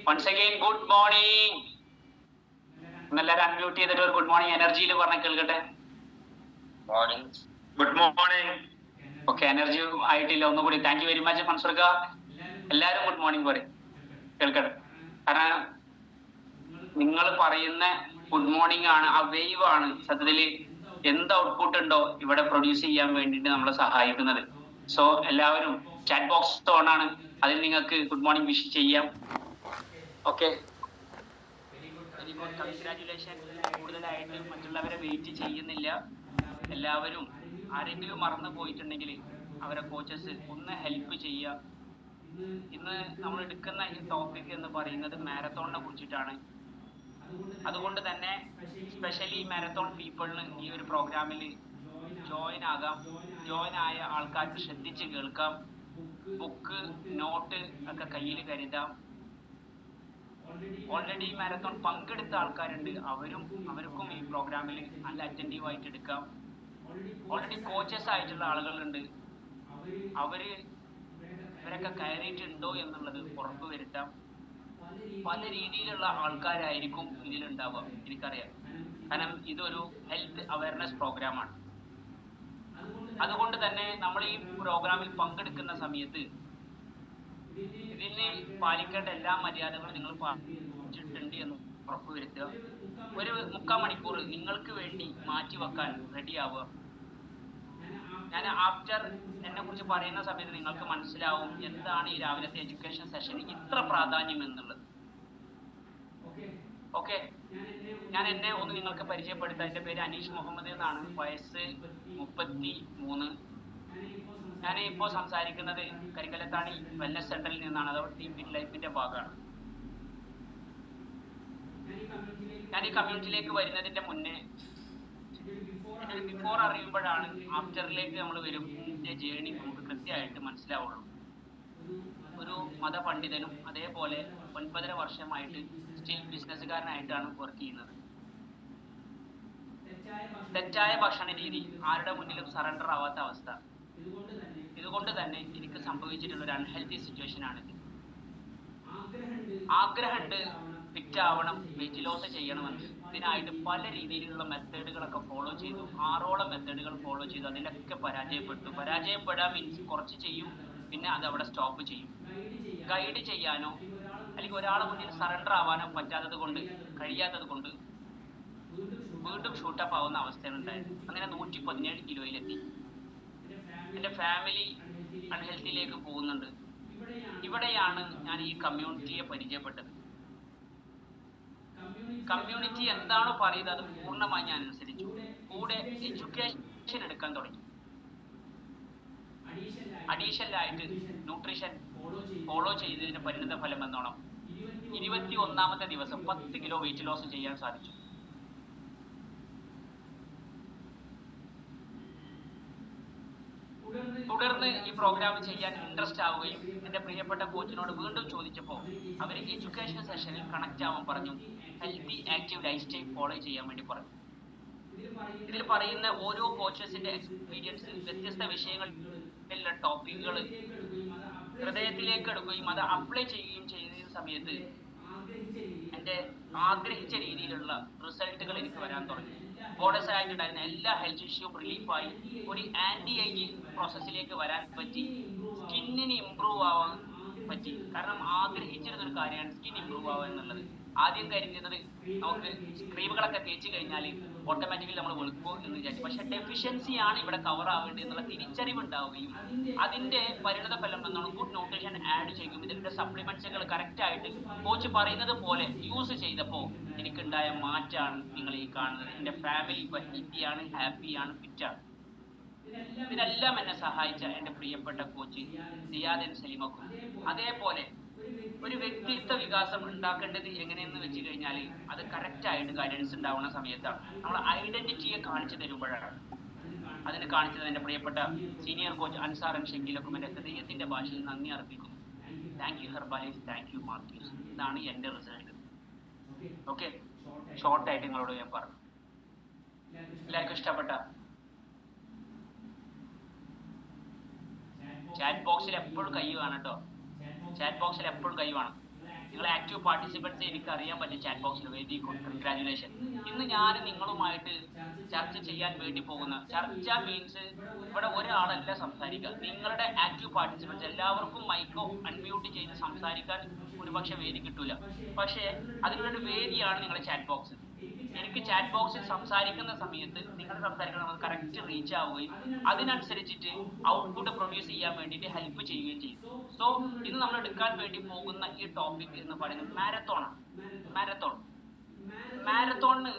Once again, good morning. എല്ലാവരും unmute ചെയ്തിട്ട് ഒരു ഗുഡ് മോർണിംഗ് എനർജിയിൽ പറഞ്ഞ കേൾക്കട്ടെ. Morning. Good morning. Okay, energy ആയിട്ടില്ല. ഒന്നുകൂടി താങ്ക് യു വെരി മച്ച് മൻസൂർക്ക. എല്ലാവരും ഗുഡ് മോർണിംഗ് പറയും കേൾക്കട്ടെ. കാരണം നിങ്ങൾ പറയുന്ന ഗുഡ് മോർണിംഗ് ആണ്, ആ വേവ് ആണ് സത്യത്തിൽ എന്ത് ഔട്ട്പുട്ട് ഉണ്ടോ ഇവിടെ പ്രൊഡ്യൂസ് ചെയ്യാൻ വേണ്ടിയിട്ട് നമ്മളെ സഹായിക്കുന്നത്. സോ എല്ലാവരും ചാറ്റ് ബോക്സ് ഓൺ ആണ്, അതിൽ നിങ്ങൾക്ക് ഗുഡ് മോർണിംഗ് വിഷ് ചെയ്യാം. Okay, very good, congratulation. കൂടുതലായിട്ട് മറ്റുള്ളവരെ വെയിറ്റ് ചെയ്യുന്നില്ല. എല്ലാവരും ആരെങ്കിലും മറന്നു പോയിട്ടുണ്ടെങ്കിൽ അവരെ കോച്ചസ് ഒന്ന് ഹെൽപ്പ് ചെയ്യുക. ഇന്ന് നമ്മൾ എടുക്കുന്ന ഈ ടോപ്പിക് എന്ന് പറയുന്നത് മാരത്തോണിനെ കുറിച്ചിട്ടാണ്. അതുകൊണ്ട് തന്നെ സ്പെഷ്യലി മാരത്തോൺ പീപ്പിളിന് ഈ ഒരു പ്രോഗ്രാമിൽ ജോയിൻ ആകാം. ജോയിൻ ആയ ആൾക്കാർക്ക് ശ്രദ്ധിച്ച് കേൾക്കാം. ബുക്ക് നോട്ട് ഒക്കെ കയ്യിൽ കരുതാം. ഓൾറെഡി മാരത്തോൺ പങ്കെടുത്ത ആൾക്കാരുണ്ട്, അവർക്കും ഈ പ്രോഗ്രാമിൽ നല്ല അറ്റൻറ്റീവ് ആയിട്ട് എടുക്കാം. ഓൾറെഡി കോച്ചസ് ആയിട്ടുള്ള ആളുകളുണ്ട്, ഇവരൊക്കെ കയറിയിട്ടുണ്ടോ എന്നുള്ളത് ഉറപ്പ് വരുത്താം. പല രീതിയിലുള്ള ആൾക്കാരായിരിക്കും ഇതിലുണ്ടാവുക, എനിക്കറിയാം. കാരണം ഇതൊരു ഹെൽത്ത് അവയർനെസ് പ്രോഗ്രാമാണ്. അതുകൊണ്ട് തന്നെ നമ്മൾ ഈ പ്രോഗ്രാമിൽ പങ്കെടുക്കുന്ന സമയത്ത് ഇതിന് പാലിക്കേണ്ട എല്ലാ മര്യാദകളും നിങ്ങൾ പാലിച്ചിട്ടുണ്ട് എന്ന് ഉറപ്പുവരുത്തുക. ഒരു 3/4 മണിക്കൂർ നിങ്ങൾക്ക് വേണ്ടി മാറ്റിവെക്കാൻ റെഡിയാവുക. ഞാൻ ആഫ്റ്റർ എന്നെ കുറിച്ച് പറയുന്ന സമയത്ത് നിങ്ങൾക്ക് മനസ്സിലാവും എന്താണ് ഈ രാവിലത്തെ എഡ്യൂക്കേഷൻ സെഷന് ഇത്ര പ്രാധാന്യം എന്നുള്ളത്. ഓക്കെ, ഞാൻ എന്നെ ഒന്ന് നിങ്ങൾക്ക് പരിചയപ്പെടുത്താം. എൻ്റെ പേര് അനീഷ് മുഹമ്മദ് എന്നാണ്. വയസ്സ് 33. ഞാൻ ഇപ്പോൾ സംസാരിക്കുന്നത് കരിങ്കലത്താണി വെൽനസ് സെന്ററിൽ നിന്നാണ്. അതായത് ടീം ഫിറ്റ് ലൈഫിന്റെ ഭാഗമാണ്. ഞാൻ ഈ കമ്മ്യൂണിറ്റിയിലേക്ക് വരുന്നതിന്റെ മുന്നേ എൻ്റെ ഒരു ബിഫോർ അറിയുമ്പോഴാണ് ആഫ്റ്ററിലേക്ക് നമ്മൾ വരും ഇതിന്റെ ജേണി നമുക്ക് കൃത്യമായിട്ട് മനസ്സിലാവുള്ളൂ. ഒരു മതപണ്ഡിതനും അതേപോലെ 9.5 വർഷമായിട്ട് സ്റ്റിൽ ബിസിനസ്സുകാരനായിട്ടാണ് വർക്ക് ചെയ്യുന്നത്. തെറ്റായ ഭക്ഷണ രീതി, ആരുടെ മുന്നിലും സറണ്ടർ ആവാത്ത അവസ്ഥ. ഇതുകൊണ്ട് തന്നെ എനിക്ക് സംഭവിച്ചിട്ടുള്ള ഒരു അൺഹെൽത്തി സിറ്റുവേഷൻ ആണിത്. ആഗ്രഹമുണ്ട് ഫിറ്റ് ആവണം, വെയിറ്റ് ലോസ് ചെയ്യണമെന്ന്. ഇതിനായിട്ട് പല രീതിയിലുള്ള മെത്തേഡുകളൊക്കെ ഫോളോ ചെയ്തു. 6ഓളം മെത്തേഡുകൾ ഫോളോ ചെയ്തു. അതിലൊക്കെ പരാജയപ്പെടാൻ മീൻസ് കുറച്ച് ചെയ്യും, പിന്നെ അത് അവിടെ സ്റ്റോപ്പ് ചെയ്യും. ഗൈഡ് ചെയ്യാനോ അല്ലെങ്കിൽ ഒരാളെ മുന്നിൽ സറണ്ടർ ആവാനോ കഴിയാത്തത് കൊണ്ട് വീണ്ടും ഷൂട്ടപ്പ് ആവുന്ന അവസ്ഥയാണ് ഉണ്ടായത്. അങ്ങനെ 117 കിലോയിലെത്തി. എൻ്റെ ഫാമിലി അൺഹെൽത്തിയിലേക്ക് പോകുന്നുണ്ട്. ഇവിടെയാണ് ഞാൻ ഈ കമ്മ്യൂണിറ്റിയെ പരിചയപ്പെട്ടത്. കമ്മ്യൂണിറ്റി എന്താണോ പറയുന്നത് അത് പൂർണ്ണമായി ഞാൻ അനുസരിച്ചു. കൂടെ എഡ്യൂക്കേഷൻ എടുക്കാൻ തുടങ്ങി. അഡീഷണൽ ആയിട്ട് ന്യൂട്രീഷൻ ഫോളോ ചെയ്തതിന്റെ പരിണിത ഫലം എന്നോണം 21ാമത്തെ ദിവസം 10 കിലോ വെയിറ്റ് ലോസ് ചെയ്യാൻ സാധിച്ചു. തുടർന്ന് ഈ പ്രോഗ്രാം ചെയ്യാൻ ഇൻട്രസ്റ്റ് ആവുകയും എൻ്റെ പ്രിയപ്പെട്ട കോച്ചിനോട് വീണ്ടും ചോദിച്ചപ്പോൾ അവർ എഡ്യൂക്കേഷൻ സെഷനിൽ കണക്ട് ആവാൻ പറഞ്ഞു. Healthy active life style follow ചെയ്യാൻ വേണ്ടി പറഞ്ഞു. ഇതിൽ പറയുന്ന ഓരോ കോച്ചസിന്റെ എക്സ്പീരിയൻസ് വ്യത്യസ്ത വിഷയങ്ങളിലുള്ള ടോപ്പിക്കുകൾ ഹൃദയത്തിലേക്ക് എടുക്കുകയും അത് അപ്ലൈ ചെയ്യുകയും ചെയ്യുന്ന സമയത്ത് എൻ്റെ ആഗ്രഹിച്ച രീതിയിലുള്ള റിസൾട്ടുകൾ എനിക്ക് വരാൻ തുടങ്ങി. ബോണസ് ആയിട്ടുണ്ടായിരുന്ന എല്ലാ ഹെൽത്ത് ഇഷ്യൂവും റിലീഫായി ഒരു ആന്റി ഏജിങ് പ്രോസസ്സിലേക്ക് വരാൻ പറ്റി. സ്കിന്നിന് ഇമ്പ്രൂവ് ആവാൻ പറ്റി. കാരണം ആഗ്രഹിച്ചിരുന്ന ഒരു കാര്യമാണ് സ്കിൻ ഇമ്പ്രൂവ് ആവുക എന്നുള്ളത്. ആദ്യം കരുതുന്നത് നമുക്ക് ക്രീമുകളൊക്കെ തേച്ച് കഴിഞ്ഞാൽ ഓട്ടോമാറ്റിക്കലി നമ്മൾ വെളുക്കും എന്ന് വിചാരിച്ചു. പക്ഷെ ഡെഫിഷ്യൻസി ആണ് ഇവിടെ കവർ ആവേണ്ടത് എന്നുള്ള തിരിച്ചറിവ് ഉണ്ടാവുകയും അതിന്റെ പരിണത ഫലം എന്നാണ് ഗുഡ് ന്യൂട്രീഷൻ ആഡ് ചെയ്യും. ഇതിന്റെ സപ്ലിമെന്റ്സുകൾ കറക്റ്റ് ആയിട്ട് കോച്ച് പറയുന്നത് പോലെ യൂസ് ചെയ്തപ്പോൾ എനിക്കുണ്ടായ മാറ്റാണ് നിങ്ങൾ ഈ കാണുന്നത്. എൻ്റെ ഫാമിലി ഇപ്പോൾ ഹെൽത്തിയാണ്, ഹാപ്പിയാണ്, ഫിറ്റാണ്. ഇതിനെല്ലാം എന്നെ സഹായിച്ച എൻ്റെ പ്രിയപ്പെട്ട കോച്ച് സിയാദ് എൻ സലീമക്കും. അതേപോലെ ഒരു വ്യക്തിത്വ വികാസം ഉണ്ടാക്കേണ്ടത് എങ്ങനെയെന്ന് വെച്ച് കഴിഞ്ഞാൽ അത് കറക്റ്റായിട്ട് ഗൈഡൻസ് ഉണ്ടാവുന്ന സമയത്താണ്. നമ്മൾ ഐഡന്റിറ്റിയെ കാണിച്ചു തരുമ്പോഴാണ്. അതിന് കാണിച്ചത് എൻ്റെ പ്രിയപ്പെട്ട സീനിയർ കോച്ച് അൻസാർ എൻ ഷെങ്കിലൊക്കെ എൻ്റെ ഹൃദയത്തിൻ്റെ ഭാഷയിൽ നന്ദി അർപ്പിക്കുന്നു. താങ്ക് യു ഹെർബാലൈസ്, താങ്ക് യു മാർക്യൂസ്. ഇതാണ് എൻ്റെ റിസൾട്ട്. ഓക്കെ, ഷോർട്ടായിട്ട് നിങ്ങളോട് ഞാൻ പറഞ്ഞു. എല്ലാവർക്കും ഇഷ്ടപ്പെട്ട? ചാറ്റ് ബോക്സിൽ എപ്പോഴും കൈ വേണം കേട്ടോ. ചാറ്റ് ബോക്സിൽ എപ്പോഴും കൈ വേണം. നിങ്ങൾ ആക്റ്റീവ് പാർട്ടിസിപ്പൻസ് എനിക്ക് അറിയാൻ പറ്റും ചാറ്റ് ബോക്സിൽ. Very good, congratulation. ഇന്ന് ഞാൻ നിങ്ങളുമായിട്ട് ചർച്ച ചെയ്യാൻ വേണ്ടി പോകുന്ന ചർച്ച മീൻസ് ഇവിടെ ഒരാളല്ല സംസാരിക്കുക. നിങ്ങളുടെ ആക്റ്റീവ് പാർട്ടിസിപ്പൻസ് എല്ലാവർക്കും മൈക്കോ അൺമ്യൂട്ട് ചെയ്ത് സംസാരിക്കാൻ ഒരുപക്ഷെ വേദി കിട്ടൂല. പക്ഷേ അതിനുള്ളൊരു വേദിയാണ് നിങ്ങളുടെ ചാറ്റ് ബോക്സ്. എനിക്ക് ചാറ്റ് ബോക്സിൽ സംസാരിക്കുന്ന സമയത്ത് നിങ്ങൾ സംസാരിക്കുന്നത് കറക്റ്റ് റീച്ച് ആവുകയും അതിനനുസരിച്ചിട്ട് ഔട്ട്പുട്ട് പ്രൊഡ്യൂസ് ചെയ്യാൻ വേണ്ടിയിട്ട് ഹെൽപ്പ് ചെയ്യുകയും ചെയ്യും. സോ ഇന്ന് നമ്മൾ എടുക്കാൻ വേണ്ടി പോകുന്ന ഈ ടോപ്പിക് എന്ന് പറയുന്നത് മാരത്തോണാണ്. മാരത്തോണിന്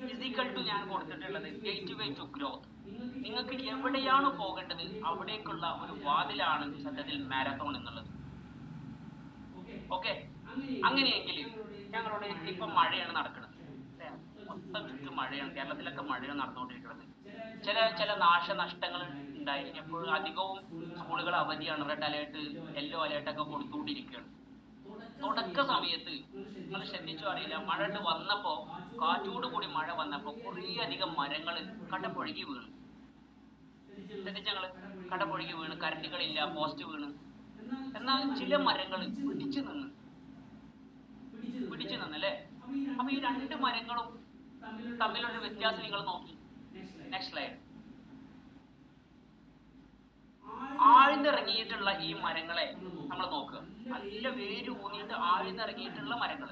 ഫിസിക്കൽ ടു ഞാൻ കൊടുത്തിട്ടുള്ളത് ഗേറ്റ് വേ ടു ഗ്രോത്ത്. നിങ്ങൾക്ക് എവിടെയാണ് പോകേണ്ടത് അവിടേക്കുള്ള ഒരു വാതിലാണ് സത്യത്തിൽ മാരത്തോൺ എന്നുള്ളത്. ഓക്കെ, അങ്ങനെയെങ്കിൽ ഞങ്ങളോട് ഇപ്പം മഴയാണ് നടക്കുന്നത്, മൊത്തം ചുറ്റും മഴയാണ്. കേരളത്തിലൊക്കെ മഴയാണ് നടന്നുകൊണ്ടിരിക്കുന്നത്. ചില നാശനഷ്ടങ്ങൾ ഉണ്ടായി. എപ്പോഴും അധികവും സ്കൂളുകൾ അവധിയാണ്, റെഡ് അലേർട്ട്, യെല്ലോ അലേർട്ടൊക്കെ കൊടുത്തുകൊണ്ടിരിക്കുകയാണ്. തുടക്ക സമയത്ത് നിങ്ങൾ ശ്രദ്ധിച്ചു അറിയില്ല, മഴ വന്നപ്പോ, കാറ്റോട് കൂടി മഴ വന്നപ്പോ കുറേ അധികം മരങ്ങൾ കടപുഴകി വീണ്. ശ്രദ്ധിച്ച ഞങ്ങള് കടപുഴകി വീണ്, കരണ്ടുകളില്ല, പോസ്റ്റ് വീണ്. എന്നാൽ ചില മരങ്ങൾ പിടിച്ചു നിന്നല്ലേ. അപ്പൊ ഈ രണ്ട് മരങ്ങളും തമ്മിലുള്ള വ്യത്യാസം നിങ്ങൾ നോക്കി. Next slide. ആഴ്ന്നിറങ്ങിയിട്ടുള്ള ഈ മരങ്ങളെ നമ്മൾ നോക്കുക. നല്ല വേര് ഊന്നിയിട്ട് ആഴ്ന്നിറങ്ങിയിട്ടുള്ള മരങ്ങൾ.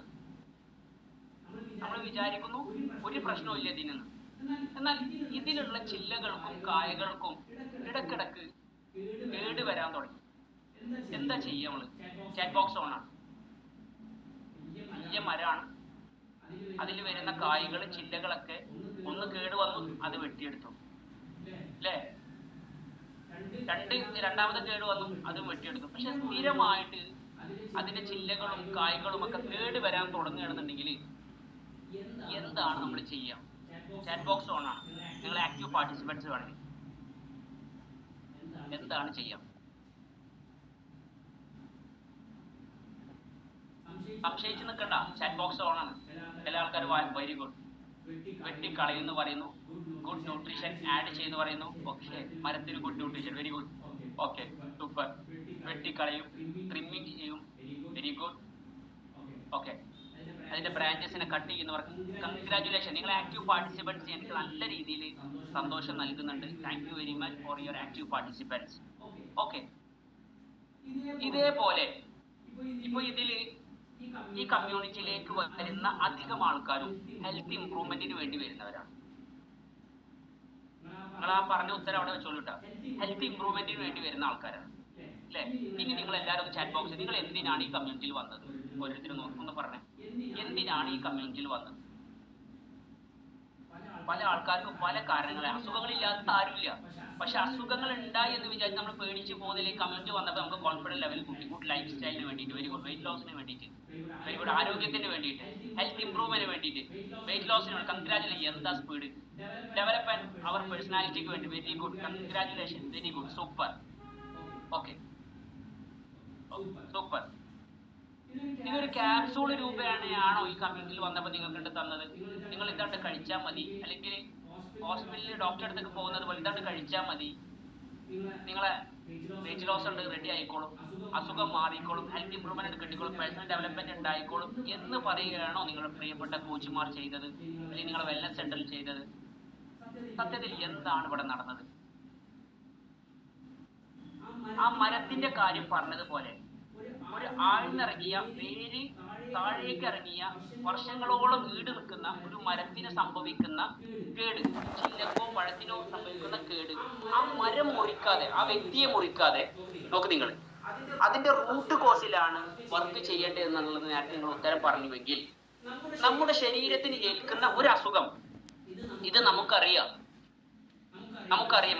നമ്മൾ വിചാരിക്കുന്നു ഒരു പ്രശ്നവും ഇല്ല ഇതിനെന്ന്. എന്നാൽ ഇതിലുള്ള ചില്ലകൾക്കും കായകൾക്കും ഇടക്കിടക്ക് കേട് വരാൻ തുടങ്ങി. എന്താ ചെയ്യുക നമ്മള്? ചാറ്റ് ബോക്സ് ഓണാണ്. വലിയ മരമാണ്, അതിൽ വരുന്ന കായ്കൾ ചില്ലകളൊക്കെ ഒന്ന് കേട് വന്നു, അത് വെട്ടിയെടുത്തു അല്ലേ. രണ്ടാമത് കേട് വന്നു, അതും വെട്ടിയെടുത്തു. പക്ഷെ സ്ഥിരമായിട്ട് അതിന്റെ ചില്ലകളും കായ്കളും ഒക്കെ കേട് വരാൻ തുടങ്ങുകയാണെന്നുണ്ടെങ്കിൽ എന്താണ് നമ്മൾ ചെയ്യുക? ചാറ്റ് ബോക്സ് ഓൺ ആണ്, നിങ്ങൾ ആക്റ്റീവ് പാർട്ടിസിപ്പൻസ് വേണമെങ്കിൽ എന്താണ് ചെയ്യാം? സംശയിച്ച് നിൽക്കണ്ട, ചാറ്റ് ബോക്സ് ഓൺ ആണ്. ചില ആൾക്കാർ വെരി ഗുഡ്, വെട്ടിക്കളയുന്നു പറയുന്നു, ഗുഡ് ന്യൂട്രീഷൻ ആഡ് ചെയ്യുന്നു പറയുന്നു. ഓക്കെ, മരത്തിന് good nutrition, very good. Okay, super. വെട്ടിക്കളയും, ട്രിമ്മിങ് ചെയ്യും, വെരി ഗുഡ്. ഓക്കെ, അതിന്റെ ബ്രാഞ്ചസിനെ കട്ട് ചെയ്യുന്നു പറഞ്ഞു. കൺഗ്രാജുലേഷൻ, നിങ്ങൾ ആക്റ്റീവ് പാർട്ടിസിപ്പൻസ് എനിക്ക് നല്ല രീതിയിൽ സന്തോഷം നൽകുന്നുണ്ട്. Thank you very much for your active participants. Okay, ഇതേപോലെ ഇപ്പൊ ഇതിൽ ഈ കമ്മ്യൂണിറ്റിയിലേക്ക് വരുന്ന അധികം ആൾക്കാരും ഹെൽത്ത് ഇംപ്രൂവ്മെന്റിന് വേണ്ടി വരുന്നവരാണ്. നിങ്ങൾ ആ പറഞ്ഞ ഉത്തരം അവിടെ വെച്ചോളൂട്ടാ. ഹെൽത്ത് ഇംപ്രൂവ്മെന്റിന് വേണ്ടി വരുന്ന ആൾക്കാരാണ് അല്ലെ. ഇനി നിങ്ങൾ എല്ലാവരും ചാറ്റ് ബോക്സിൽ നിങ്ങൾ എന്തിനാണ് ഈ കമ്മ്യൂണിറ്റിയിൽ വന്നത് ഓരോരുത്തരും നോക്കുന്നു പറഞ്ഞേ. എന്തിനാണ് ഈ കമ്മ്യൂണിറ്റിയിൽ വന്നത്? പല ആൾക്കാർക്കും പല കാരണങ്ങളെ, അസുഖങ്ങളില്ലാത്ത ആരുമില്ല. പക്ഷെ അസുഖങ്ങൾ ഉണ്ടായി എന്ന് വിചാരിച്ച് നമ്മൾ പേടിച്ച് പോകുന്നില്ല. ഈ കമ്മ്യൂണിറ്റി വന്നപ്പോൾ നമുക്ക് കോൺഫിഡൻസ് ലെവൽ കൂട്ടി. ഗുഡ് ലൈഫ് സ്റ്റൈലിന് വേണ്ടിയിട്ട്, വെരി ഗുഡ് വെയിറ്റ് ലോസിന് വേണ്ടിയിട്ട്, വെരി ഗുഡ് ആരോഗ്യത്തിന് വേണ്ടിയിട്ട്, ഹെൽത്ത് ഇംപ്രൂവ്മെന്റിന് വേണ്ടിയിട്ട്, വെയിറ്റ് ലോസിന് വേണ്ടി. കൺഗ്രാജുലേഷൻ, എന്താ സ്പീഡ്. ഡെവലപ്മെന്റ് അവർ പേഴ്സണാലിറ്റിക്ക് വേണ്ടി, very good, congratulation, very good, super. Okay, super. ഇതൊരു ക്യാപ്സൂൾ രൂപയാണോ ഈ കമ്മ്യൂണിറ്റിയിൽ വന്നപ്പോൾ നിങ്ങൾക്ക് തന്നത്? നിങ്ങൾ ഇതാണ്ട് കഴിച്ചാൽ മതി, അല്ലെങ്കിൽ ഹോസ്പിറ്റലിൽ ഡോക്ടറെ അടുത്തേക്ക് പോകുന്നത് പോലെ ഇതാണ്ട് കഴിച്ചാൽ മതി, നിങ്ങളെ വെയിറ്റ് ലോസ് ഉണ്ട്, റെഡി ആയിക്കോളും, അസുഖം മാറിക്കോളും, ഹെൽത്ത് ഇംപ്രൂവ്മെന്റ് കിട്ടിക്കോളും, പേഴ്സണൽ ഡെവലപ്മെന്റ് ഉണ്ടായിക്കോളും എന്ന് പറയുകയാണോ നിങ്ങളുടെ പ്രിയപ്പെട്ട കോച്ചുമാർ ചെയ്തത്, അല്ലെങ്കിൽ നിങ്ങളുടെ വെൽനസ് സെന്ററിൽ ചെയ്തത്? സത്യത്തിൽ എന്താണ് ഇവിടെ നടന്നത്? ആ മരത്തിന്റെ കാര്യം പറഞ്ഞതുപോലെ ഒരു ആഴ്ന്നിറങ്ങിയ, വേര് താഴേക്ക് ഇറങ്ങിയ, വർഷങ്ങളോളം ഈട് നിൽക്കുന്ന ഒരു മരത്തിന് സംഭവിക്കുന്ന കേട്, ചില്ലക്കോ പഴത്തിനോ സംഭവിക്കുന്ന കേട്, ആ മരം മുറിക്കാതെ, ആ വ്യക്തിയെ മുറിക്കാതെ നോക്ക് നിങ്ങൾ, അതിന്റെ റൂട്ട് കോസിലാണ് വർക്ക് ചെയ്യേണ്ടത് എന്നുള്ളത് നേരത്തെ നിങ്ങൾ ഉത്തരം പറഞ്ഞുവെങ്കിൽ, നമ്മുടെ ശരീരത്തിന് ഏൽക്കുന്ന ഒരു അസുഖം, ഇത് നമുക്കറിയാം,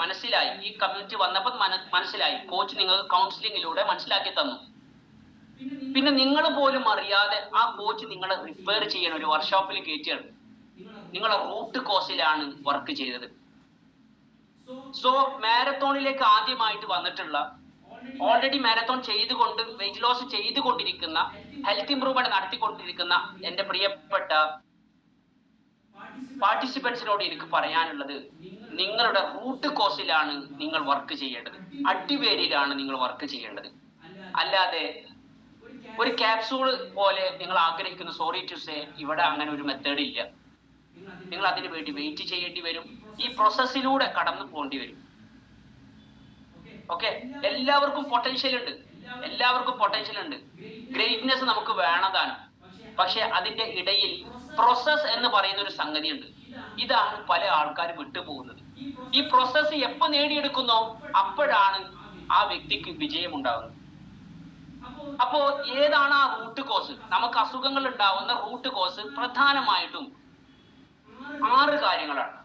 മനസ്സിലായി. ഈ കമ്മ്യൂണിറ്റി വന്നപ്പോൾ മനസ്സിലായി. കോച്ച് നിങ്ങൾക്ക് കൗൺസിലിങ്ങിലൂടെ മനസ്സിലാക്കി തന്നു. പിന്നെ നിങ്ങൾ പോലും അറിയാതെ ആ കോച്ച് നിങ്ങളെ റിപ്പയർ ചെയ്യണം, ഒരു വർക്ക്ഷോപ്പിൽ കയറ്റിയാണ്. നിങ്ങളെ റൂട്ട് കോസിലാണ് വർക്ക് ചെയ്തത്. സോ മാരത്തോണിലേക്ക് ആദ്യമായിട്ട് വന്നിട്ടുള്ള, ഓൾറെഡി മാരത്തോൺ ചെയ്തുകൊണ്ട് വെയിറ്റ് ലോസ് ചെയ്തുകൊണ്ടിരിക്കുന്ന, ഹെൽത്ത് ഇംപ്രൂവ്മെന്റ് നടത്തിക്കൊണ്ടിരിക്കുന്ന എന്റെ പ്രിയപ്പെട്ട പാർട്ടിസിപ്പൻസിനോട് എനിക്ക് പറയാനുള്ളത്, നിങ്ങളുടെ റൂട്ട് കോസിലാണ് നിങ്ങൾ വർക്ക് ചെയ്യേണ്ടത്, അടിവേരിലാണ് നിങ്ങൾ വർക്ക് ചെയ്യേണ്ടത്. അല്ലാതെ ഒരു ക്യാപ്സൂള് പോലെ നിങ്ങൾ ആഗ്രഹിക്കുന്നു. സോറി ടു സേ, ഇവിടെ അങ്ങനെ ഒരു മെത്തേഡ് ഇല്ല. നിങ്ങൾ അതിനു വേണ്ടി വെയിറ്റ് ചെയ്യേണ്ടി വരും. ഈ പ്രോസസ്സിലൂടെ കടന്നു പോകേണ്ടി വരും. ഓക്കെ, എല്ലാവർക്കും പൊട്ടൻഷ്യൽ ഉണ്ട്, എല്ലാവർക്കും പൊട്ടൻഷ്യൽ ഉണ്ട്. ഗ്രേറ്റ്നെസ് നമുക്ക് വേണതാണ്. പക്ഷെ അതിന്റെ ഇടയിൽ പ്രോസസ് എന്ന് പറയുന്ന ഒരു സംഗതി ഉണ്ട്. ഇതാണ് പല ആൾക്കാരും വിട്ടുപോകുന്നത്. ഈ പ്രോസസ് എപ്പോ നേടിയെടുക്കുന്നോ അപ്പോഴാണ് ആ വ്യക്തിക്ക് വിജയം ഉണ്ടാകുന്നത്. അപ്പോ ഏതാണ് ആ റൂട്ട് കോസ്? നമുക്ക് അസുഖങ്ങൾ ഉണ്ടാവുന്ന റൂട്ട് കോസ് പ്രധാനമായിട്ടും 6 കാര്യങ്ങളാണ്.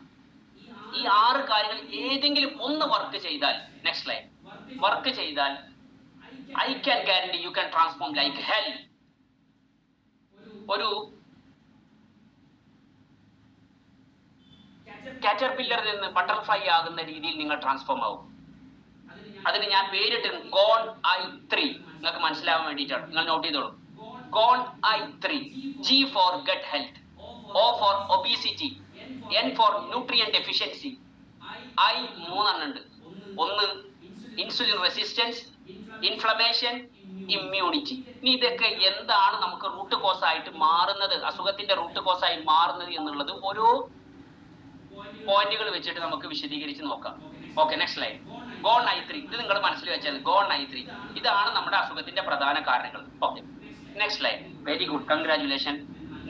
ഈ 6 കാര്യങ്ങൾ ഏതെങ്കിലും ഒന്ന് വർക്ക് ചെയ്താൽ, നെക്സ്റ്റ് ലൈൻ, വർക്ക് ചെയ്താൽ I can guarantee you can transform like hell. ഒരു കാറ്റർപില്ലറിൽ നിന്ന് ബട്ടർഫ്ലൈ ആകുന്ന രീതിയിൽ നിങ്ങൾ ട്രാൻസ്ഫോം ആവും. അതിന് ഞാൻ പേരിട്ട് ഗോൺ I3. നിങ്ങൾക്ക് മനസ്സിലാവാൻ വേണ്ടിയിട്ടാണ്. നിങ്ങൾ നോട്ട് ചെയ്തോളൂ. GON I3. G for gut health, O for obesity, N for nutrient deficiency, I 3 ഉണ്ട്. ഒന്ന് ഇൻസുലിൻ റെസിസ്റ്റൻസ്, ഇൻഫ്ലമേഷൻ, ഇമ്മ്യൂണിറ്റി. ഇനി ഇതൊക്കെ എന്താണ് നമുക്ക് റൂട്ട് കോസ് ആയിട്ട് മാറുന്നത്, അസുഖത്തിന്റെ റൂട്ട് കോസ് ആയി മാറുന്നത് എന്നുള്ളത് ഓരോ പോയിന്റുകൾ വെച്ചിട്ട് നമുക്ക് വിശദീകരിച്ച് നോക്കാം. Okay, next line. GON I3. ഇത് നിങ്ങൾ മനസ്സിൽ വെച്ചാൽ ഗോൺ I3 ഇതാണ് നമ്മുടെ അസുഖത്തിന്റെ പ്രധാന കാരണങ്ങൾ. Okay, next line. Very good, congratulation.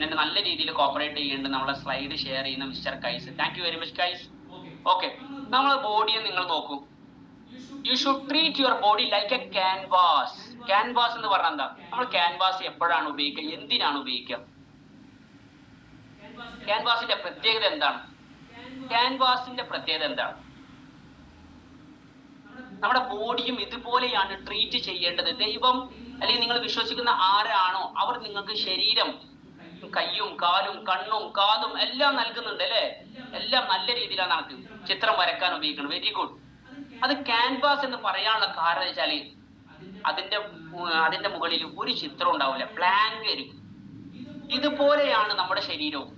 എന്നെ നല്ല രീതിയിൽ കോപ്പറേറ്റ് ചെയ്യുന്നുണ്ട് നമ്മളെ സ്ലൈഡ് ഷെയർ ചെയ്യുന്ന mister guys. Thank you very much guys. Okay, നമ്മളെ ബോഡിയെ നിങ്ങൾ നോക്കൂ. You should treat your body like A canvas. Canvas എന്ന് പറഞ്ഞാൽ എന്താ? നമ്മൾ ക്യാൻവാസ് എപ്പോഴാണ് ഉപയോഗിക്കുക, എന്തിനാണ് ഉപയോഗിക്കുക? ക്യാൻവാസിന്റെ പ്രത്യേകത എന്താണ്? ക്യാൻവാസിന്റെ പ്രത്യേകത എന്താണ്? നമ്മുടെ ബോഡിയും ഇതുപോലെയാണ് ട്രീറ്റ് ചെയ്യേണ്ടത്. ദൈവം അല്ലെങ്കിൽ നിങ്ങൾ വിശ്വസിക്കുന്ന ആരാണോ അവർ നിങ്ങൾക്ക് ശരീരം, കയ്യും കാലും കണ്ണും കാതും എല്ലാം നൽകുന്നുണ്ട് അല്ലേ? എല്ലാം നല്ല രീതിയിലാണ് നമുക്ക് ചിത്രം വരക്കാൻ ഉപയോഗിക്കുന്നത്. Very good. അത് ക്യാൻവാസ് എന്ന് പറയാനുള്ള കാരണം വെച്ചാല് അതിന്റെ മുകളിൽ ഒരു ചിത്രം ഉണ്ടാവില്ല, ബ്ലാങ്ക് ആയിരിക്കും. ഇതുപോലെയാണ് നമ്മുടെ ശരീരവും,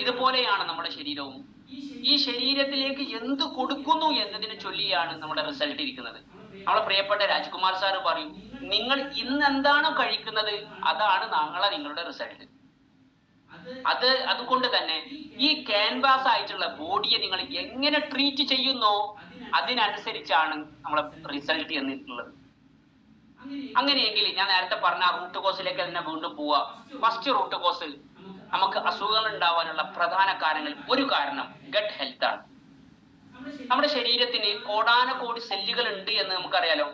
ഇതുപോലെയാണ് നമ്മുടെ ശരീരവും. ഈ ശരീരത്തിലേക്ക് എന്ത് കൊടുക്കുന്നു എന്നതിനെ ചൊല്ലിയാണ് നമ്മുടെ റിസൾട്ട് ഇരിക്കുന്നത്. നമ്മളെ പ്രിയപ്പെട്ട രാജ്കുമാർ സാറ് പറയും, നിങ്ങൾ ഇന്ന് എന്താണോ കഴിക്കുന്നത് അതാണ് നാളെ നിങ്ങളുടെ റിസൾട്ട്. അതുകൊണ്ട് തന്നെ ഈ ക്യാൻവാസ് ആയിട്ടുള്ള ബോഡിയെ നിങ്ങൾ എങ്ങനെ ട്രീറ്റ് ചെയ്യുന്നോ അതിനനുസരിച്ചാണ് നമ്മളെ റിസൾട്ട് എന്നിട്ടുള്ളത്. അങ്ങനെയെങ്കിൽ ഞാൻ നേരത്തെ പറഞ്ഞ റൂട്ട് കോസിലേക്ക് തന്നെ വീണ്ടും പോവാ. ഫസ്റ്റ് റൂട്ട് കോസ്, നമുക്ക് അസുഖങ്ങൾ ഉണ്ടാവാനുള്ള പ്രധാന കാരണങ്ങൾ ഒരു കാരണം ഗട്ട് ഹെൽത്ത് ആണ്. നമ്മുടെ ശരീരത്തിന് കോടാനകോടി സെല്ലുകൾ ഉണ്ട് എന്ന് നമുക്കറിയാലോ.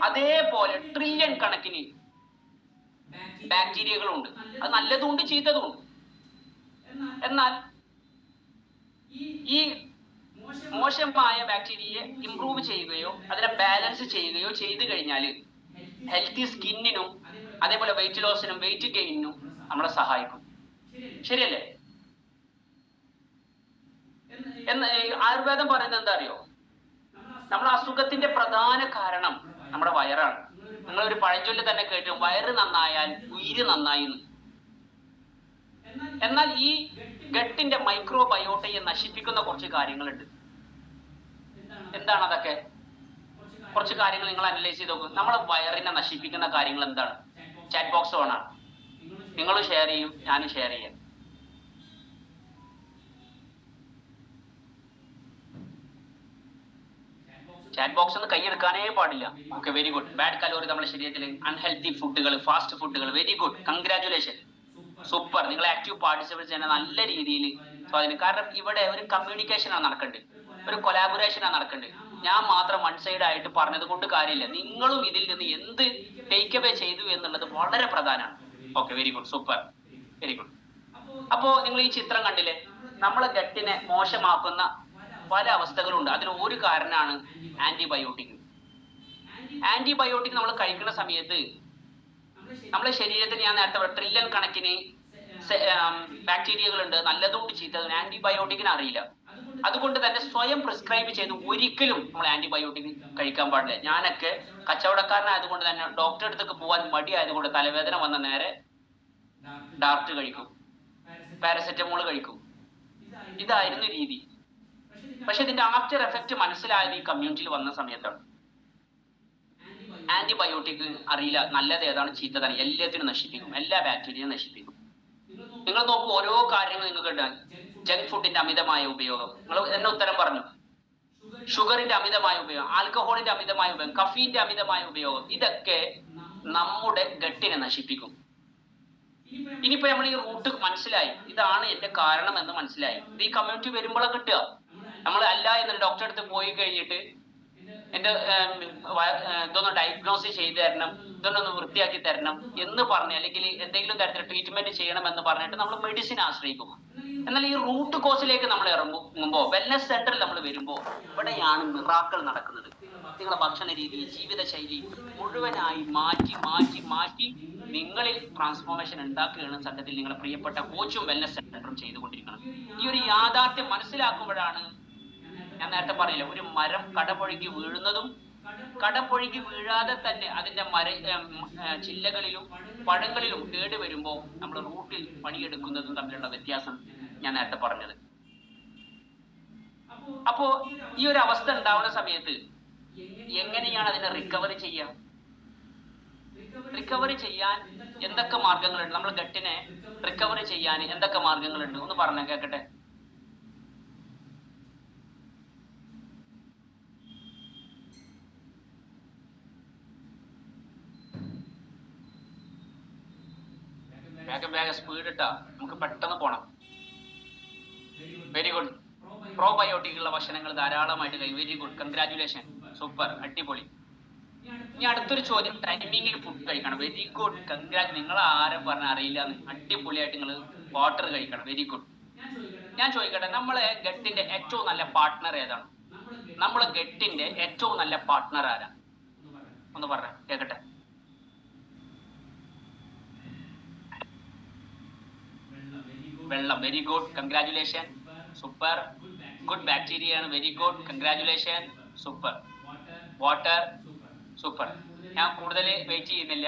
അതേപോലെ ട്രില്യൺ കണക്കിന് ബാക്ടീരിയകളുണ്ട്. അത് നല്ലതുണ്ട് ചീത്തതുണ്ട്. എന്നാൽ ഈ മോശമായ ബാക്ടീരിയയെ ഇംപ്രൂവ് ചെയ്യുകയോ അതിനെ ബാലൻസ് ചെയ്യുകയോ ചെയ്തു കഴിഞ്ഞാൽ ഹെൽത്തി സ്കിന്നിനും അതേപോലെ വെയിറ്റ് ലോസിനും വെയിറ്റ് ഗെയിനിനും നമ്മളെ സഹായിക്കും. ശരിയല്ലേ? ആയുർവേദം പറയുന്നത് എന്താ അറിയോ? നമ്മുടെ അസുഖത്തിന്റെ പ്രധാന കാരണം നമ്മുടെ വയറാണ്. നിങ്ങളൊരു പഴഞ്ചൊല്ല് തന്നെ കേട്ടു, വയറ് നന്നായാൽ ഉയിര് നന്നായി. എന്നാൽ ഈ ഗട്ടിന്റെ മൈക്രോബയോട്ടയെ നശിപ്പിക്കുന്ന കുറച്ച് കാര്യങ്ങളുണ്ട്. എന്താണ് അതൊക്കെ? കുറച്ച് കാര്യങ്ങൾ നിങ്ങൾ അനലൈസ് ചെയ്ത് നോക്കും. നമ്മളെ വയറിനെ നശിപ്പിക്കുന്ന കാര്യങ്ങൾ എന്താണ്? ചാറ്റ് ബോക്സ് ഓണാണ്. നിങ്ങളും ഷെയർ ചെയ്യും, ഞാനും ഷെയർ ചെയ്യാം. ചാറ്റ് ബോക്സ് ഒന്ന് കൈയെടുക്കാനേ പാടില്ല. Okay, very good. Bad calorie നമ്മുടെ ശരീരത്തിൽ, അൺഹെൽത്തി ഫുഡുകൾ, ഫാസ്റ്റ് ഫുഡുകൾ. Very good, congratulation, super. നിങ്ങൾ ആക്റ്റീവ് പാർട്ടിസിപ്പേറ്റ് ചെയ്യുന്ന നല്ല രീതിയിൽ സ്വാധീനം. കാരണം ഇവിടെ ഒരു കമ്മ്യൂണിക്കേഷനാണ് നടക്കേണ്ടത്, ഒരു കൊലാബറേഷനാണ് നടക്കേണ്ടത്. ഞാൻ മാത്രം വൺ സൈഡ് ആയിട്ട് പറഞ്ഞത് കൊണ്ട് കാര്യമില്ല. നിങ്ങളും ഇതിൽ നിന്ന് എന്ത് ടേക്ക് അവേ ചെയ്തു എന്നുള്ളത് വളരെ പ്രധാനമാണ്. Okay, very good, super, very good. അപ്പോ നിങ്ങൾ ഈ ചിത്രം കണ്ടില്ലേ? നമ്മളെ ഗട്ടിനെ മോശമാക്കുന്ന പല അവസ്ഥകളുണ്ട്. അതിന് ഒരു കാരണമാണ് ആന്റിബയോട്ടിക്. ആന്റിബയോട്ടിക് നമ്മൾ കഴിക്കുന്ന സമയത്ത് നമ്മുടെ ശരീരത്തിൽ ഞാൻ നേരത്തെ ട്രില്യൺ കണക്കിന് ബാക്ടീരിയകളുണ്ട്, നല്ലതുകൊണ്ട് ചീത്തതും. ആന്റിബയോട്ടിക്കിന് അറിയില്ല. അതുകൊണ്ട് തന്നെ സ്വയം പ്രിസ്ക്രൈബ് ചെയ്ത് ഒരിക്കലും നമ്മൾ ആന്റിബയോട്ടിക് കഴിക്കാൻ പാടില്ല. ഞാനൊക്കെ കച്ചവടക്കാരനായതുകൊണ്ട് തന്നെ ഡോക്ടറെ അടുത്തേക്ക് പോകാൻ മടിയായതുകൊണ്ട് തലവേദന വന്ന നേരെ ഡാർട്ട് കഴിക്കും, പാരസെറ്റമോൾ കഴിക്കും. ഇതായിരുന്നു രീതി. പക്ഷെ ഇതിന്റെ ആഫ്റ്റർ എഫക്റ്റ് മനസ്സിലായത് ഈ കമ്മ്യൂണിറ്റിയിൽ വന്ന സമയത്താണ്. ആന്റിബയോട്ടിക് അറിയില്ല നല്ലത് ഏതാണ് ചീത്തതാണ്, എല്ലാത്തിനും നശിപ്പിക്കും, എല്ലാ ബാക്ടീരിയയും നശിപ്പിക്കും. നിങ്ങൾ നോക്കൂ, ഓരോ കാര്യങ്ങൾ നിങ്ങൾക്ക് ഉണ്ടാകും. ജങ്ക് ഫുഡിന്റെ അമിതമായ ഉപയോഗം, നിങ്ങൾ എന്നെ ഉത്തരം പറഞ്ഞു. ഷുഗറിന്റെ അമിതമായ ഉപയോഗം, ആൽക്കഹോളിന്റെ അമിതമായ ഉപയോഗം, കഫീന്റെ അമിതമായ ഉപയോഗം, ഇതൊക്കെ നമ്മുടെ ഗട്ടിനെ നശിപ്പിക്കും. ഇനിയിപ്പോ നമ്മൾ ഈ റൂട്ട് മനസ്സിലായി, ഇതാണ് എന്റെ കാരണം എന്ന് മനസ്സിലായി. ഇത് ഈ കമ്മ്യൂണിറ്റി വരുമ്പോഴേ കിട്ടുക. നമ്മൾ അല്ല എന്നൊരു ഡോക്ടറെ അടുത്ത് പോയി കഴിഞ്ഞിട്ട് എന്റെ ഇതൊന്ന് ഡയഗ്നോസ് ചെയ്ത് തരണം, ഇതൊന്നൊന്ന് വൃത്തിയാക്കി തരണം എന്ന് പറഞ്ഞ്, അല്ലെങ്കിൽ എന്തെങ്കിലും തരത്തിൽ ട്രീറ്റ്മെന്റ് ചെയ്യണം എന്ന് പറഞ്ഞിട്ട് നമ്മൾ മെഡിസിൻ ആശ്രയിക്കും. എന്നാൽ ഈ റൂട്ട് കോസിലേക്ക് നമ്മൾ ഇറങ്ങുമ്പോൾ, വെൽനസ് സെന്ററിൽ നമ്മൾ വരുമ്പോൾ, ഇവിടെയാണ് മിറാക്കൾ നടക്കുന്നത്. നിങ്ങളുടെ ഭക്ഷണ രീതി, ജീവിതശൈലി മുഴുവനായി മാറ്റി മാറ്റി മാറ്റി നിങ്ങളിൽ ട്രാൻസ്ഫോർമേഷൻ ഉണ്ടാക്കുകയാണ് സത്യത്തിൽ നിങ്ങളുടെ പ്രിയപ്പെട്ട കോച്ചും വെൽനസ് സെന്ററും ചെയ്തുകൊണ്ടിരിക്കണം. ഈ ഒരു യാഥാർത്ഥ്യം മനസ്സിലാക്കുമ്പോഴാണ്, ഞാൻ നേരത്തെ പറയില്ല, ഒരു മരം കടപുഴകി വീഴുന്നതും കടപുഴകി വീഴാതെ തന്നെ അതിന്റെ ചില്ലകളിലും പഴങ്ങളിലും കേടുവരുമ്പോൾ നമ്മൾ റൂട്ടിൽ പണിയെടുക്കുന്നതും തമ്മിലുള്ള വ്യത്യാസം ഞാൻ നേരത്തെ പറഞ്ഞത്. അപ്പോ ഈ ഒരു അവസ്ഥ ഉണ്ടാവുന്ന സമയത്ത് എങ്ങനെയാണ് അതിനെ റിക്കവറി ചെയ്യുക? റിക്കവറി ചെയ്യാൻ എന്തൊക്കെ മാർഗങ്ങളുണ്ട്? നമ്മൾ ഗട്ടിനെ റിക്കവറി ചെയ്യാൻ എന്തൊക്കെ മാർഗങ്ങളുണ്ട് ഒന്ന് പറഞ്ഞ കേക്കട്ടെ. വേഗം സ്പീഡ് ഇട്ടാ നമുക്ക് പെട്ടെന്ന് പോണം. Very good. പ്രോബയോട്ടിക്കുള്ള ഭക്ഷണങ്ങൾ ധാരാളമായിട്ട് വെരി ഗുഡ്, കൺഗ്രാറ്റുലേഷൻ, സൂപ്പർ, അടിപൊളി. ഇനി അടുത്തൊരു ചോദ്യം, ടൈമിങ്ങിൽ ഫുഡ് കഴിക്കണം. Very good, congrat. നിങ്ങൾ ആരും പറഞ്ഞ അറിയില്ല, അടിപൊളിയായിട്ട് നിങ്ങൾ വാട്ടർ കഴിക്കണം. Very good. ഞാൻ ചോദിക്കട്ടെ, നമ്മളെ ഗട്ടിന്റെ ഏറ്റവും നല്ല പാർട്ട്ണർ ഏതാണ്? നമ്മളെ ഗട്ടിന്റെ ഏറ്റവും നല്ല പാർട്ട്ണർ ആരാ? ഒന്ന് പറഞ്ഞ കേക്കട്ടെ. വെള്ളം. Very good, congratulation, super. Good bacteria ആണ്. Very good, congratulation, super. Water, super. ഞാൻ കൂടുതൽ വെയിറ്റ് ചെയ്യുന്നില്ല,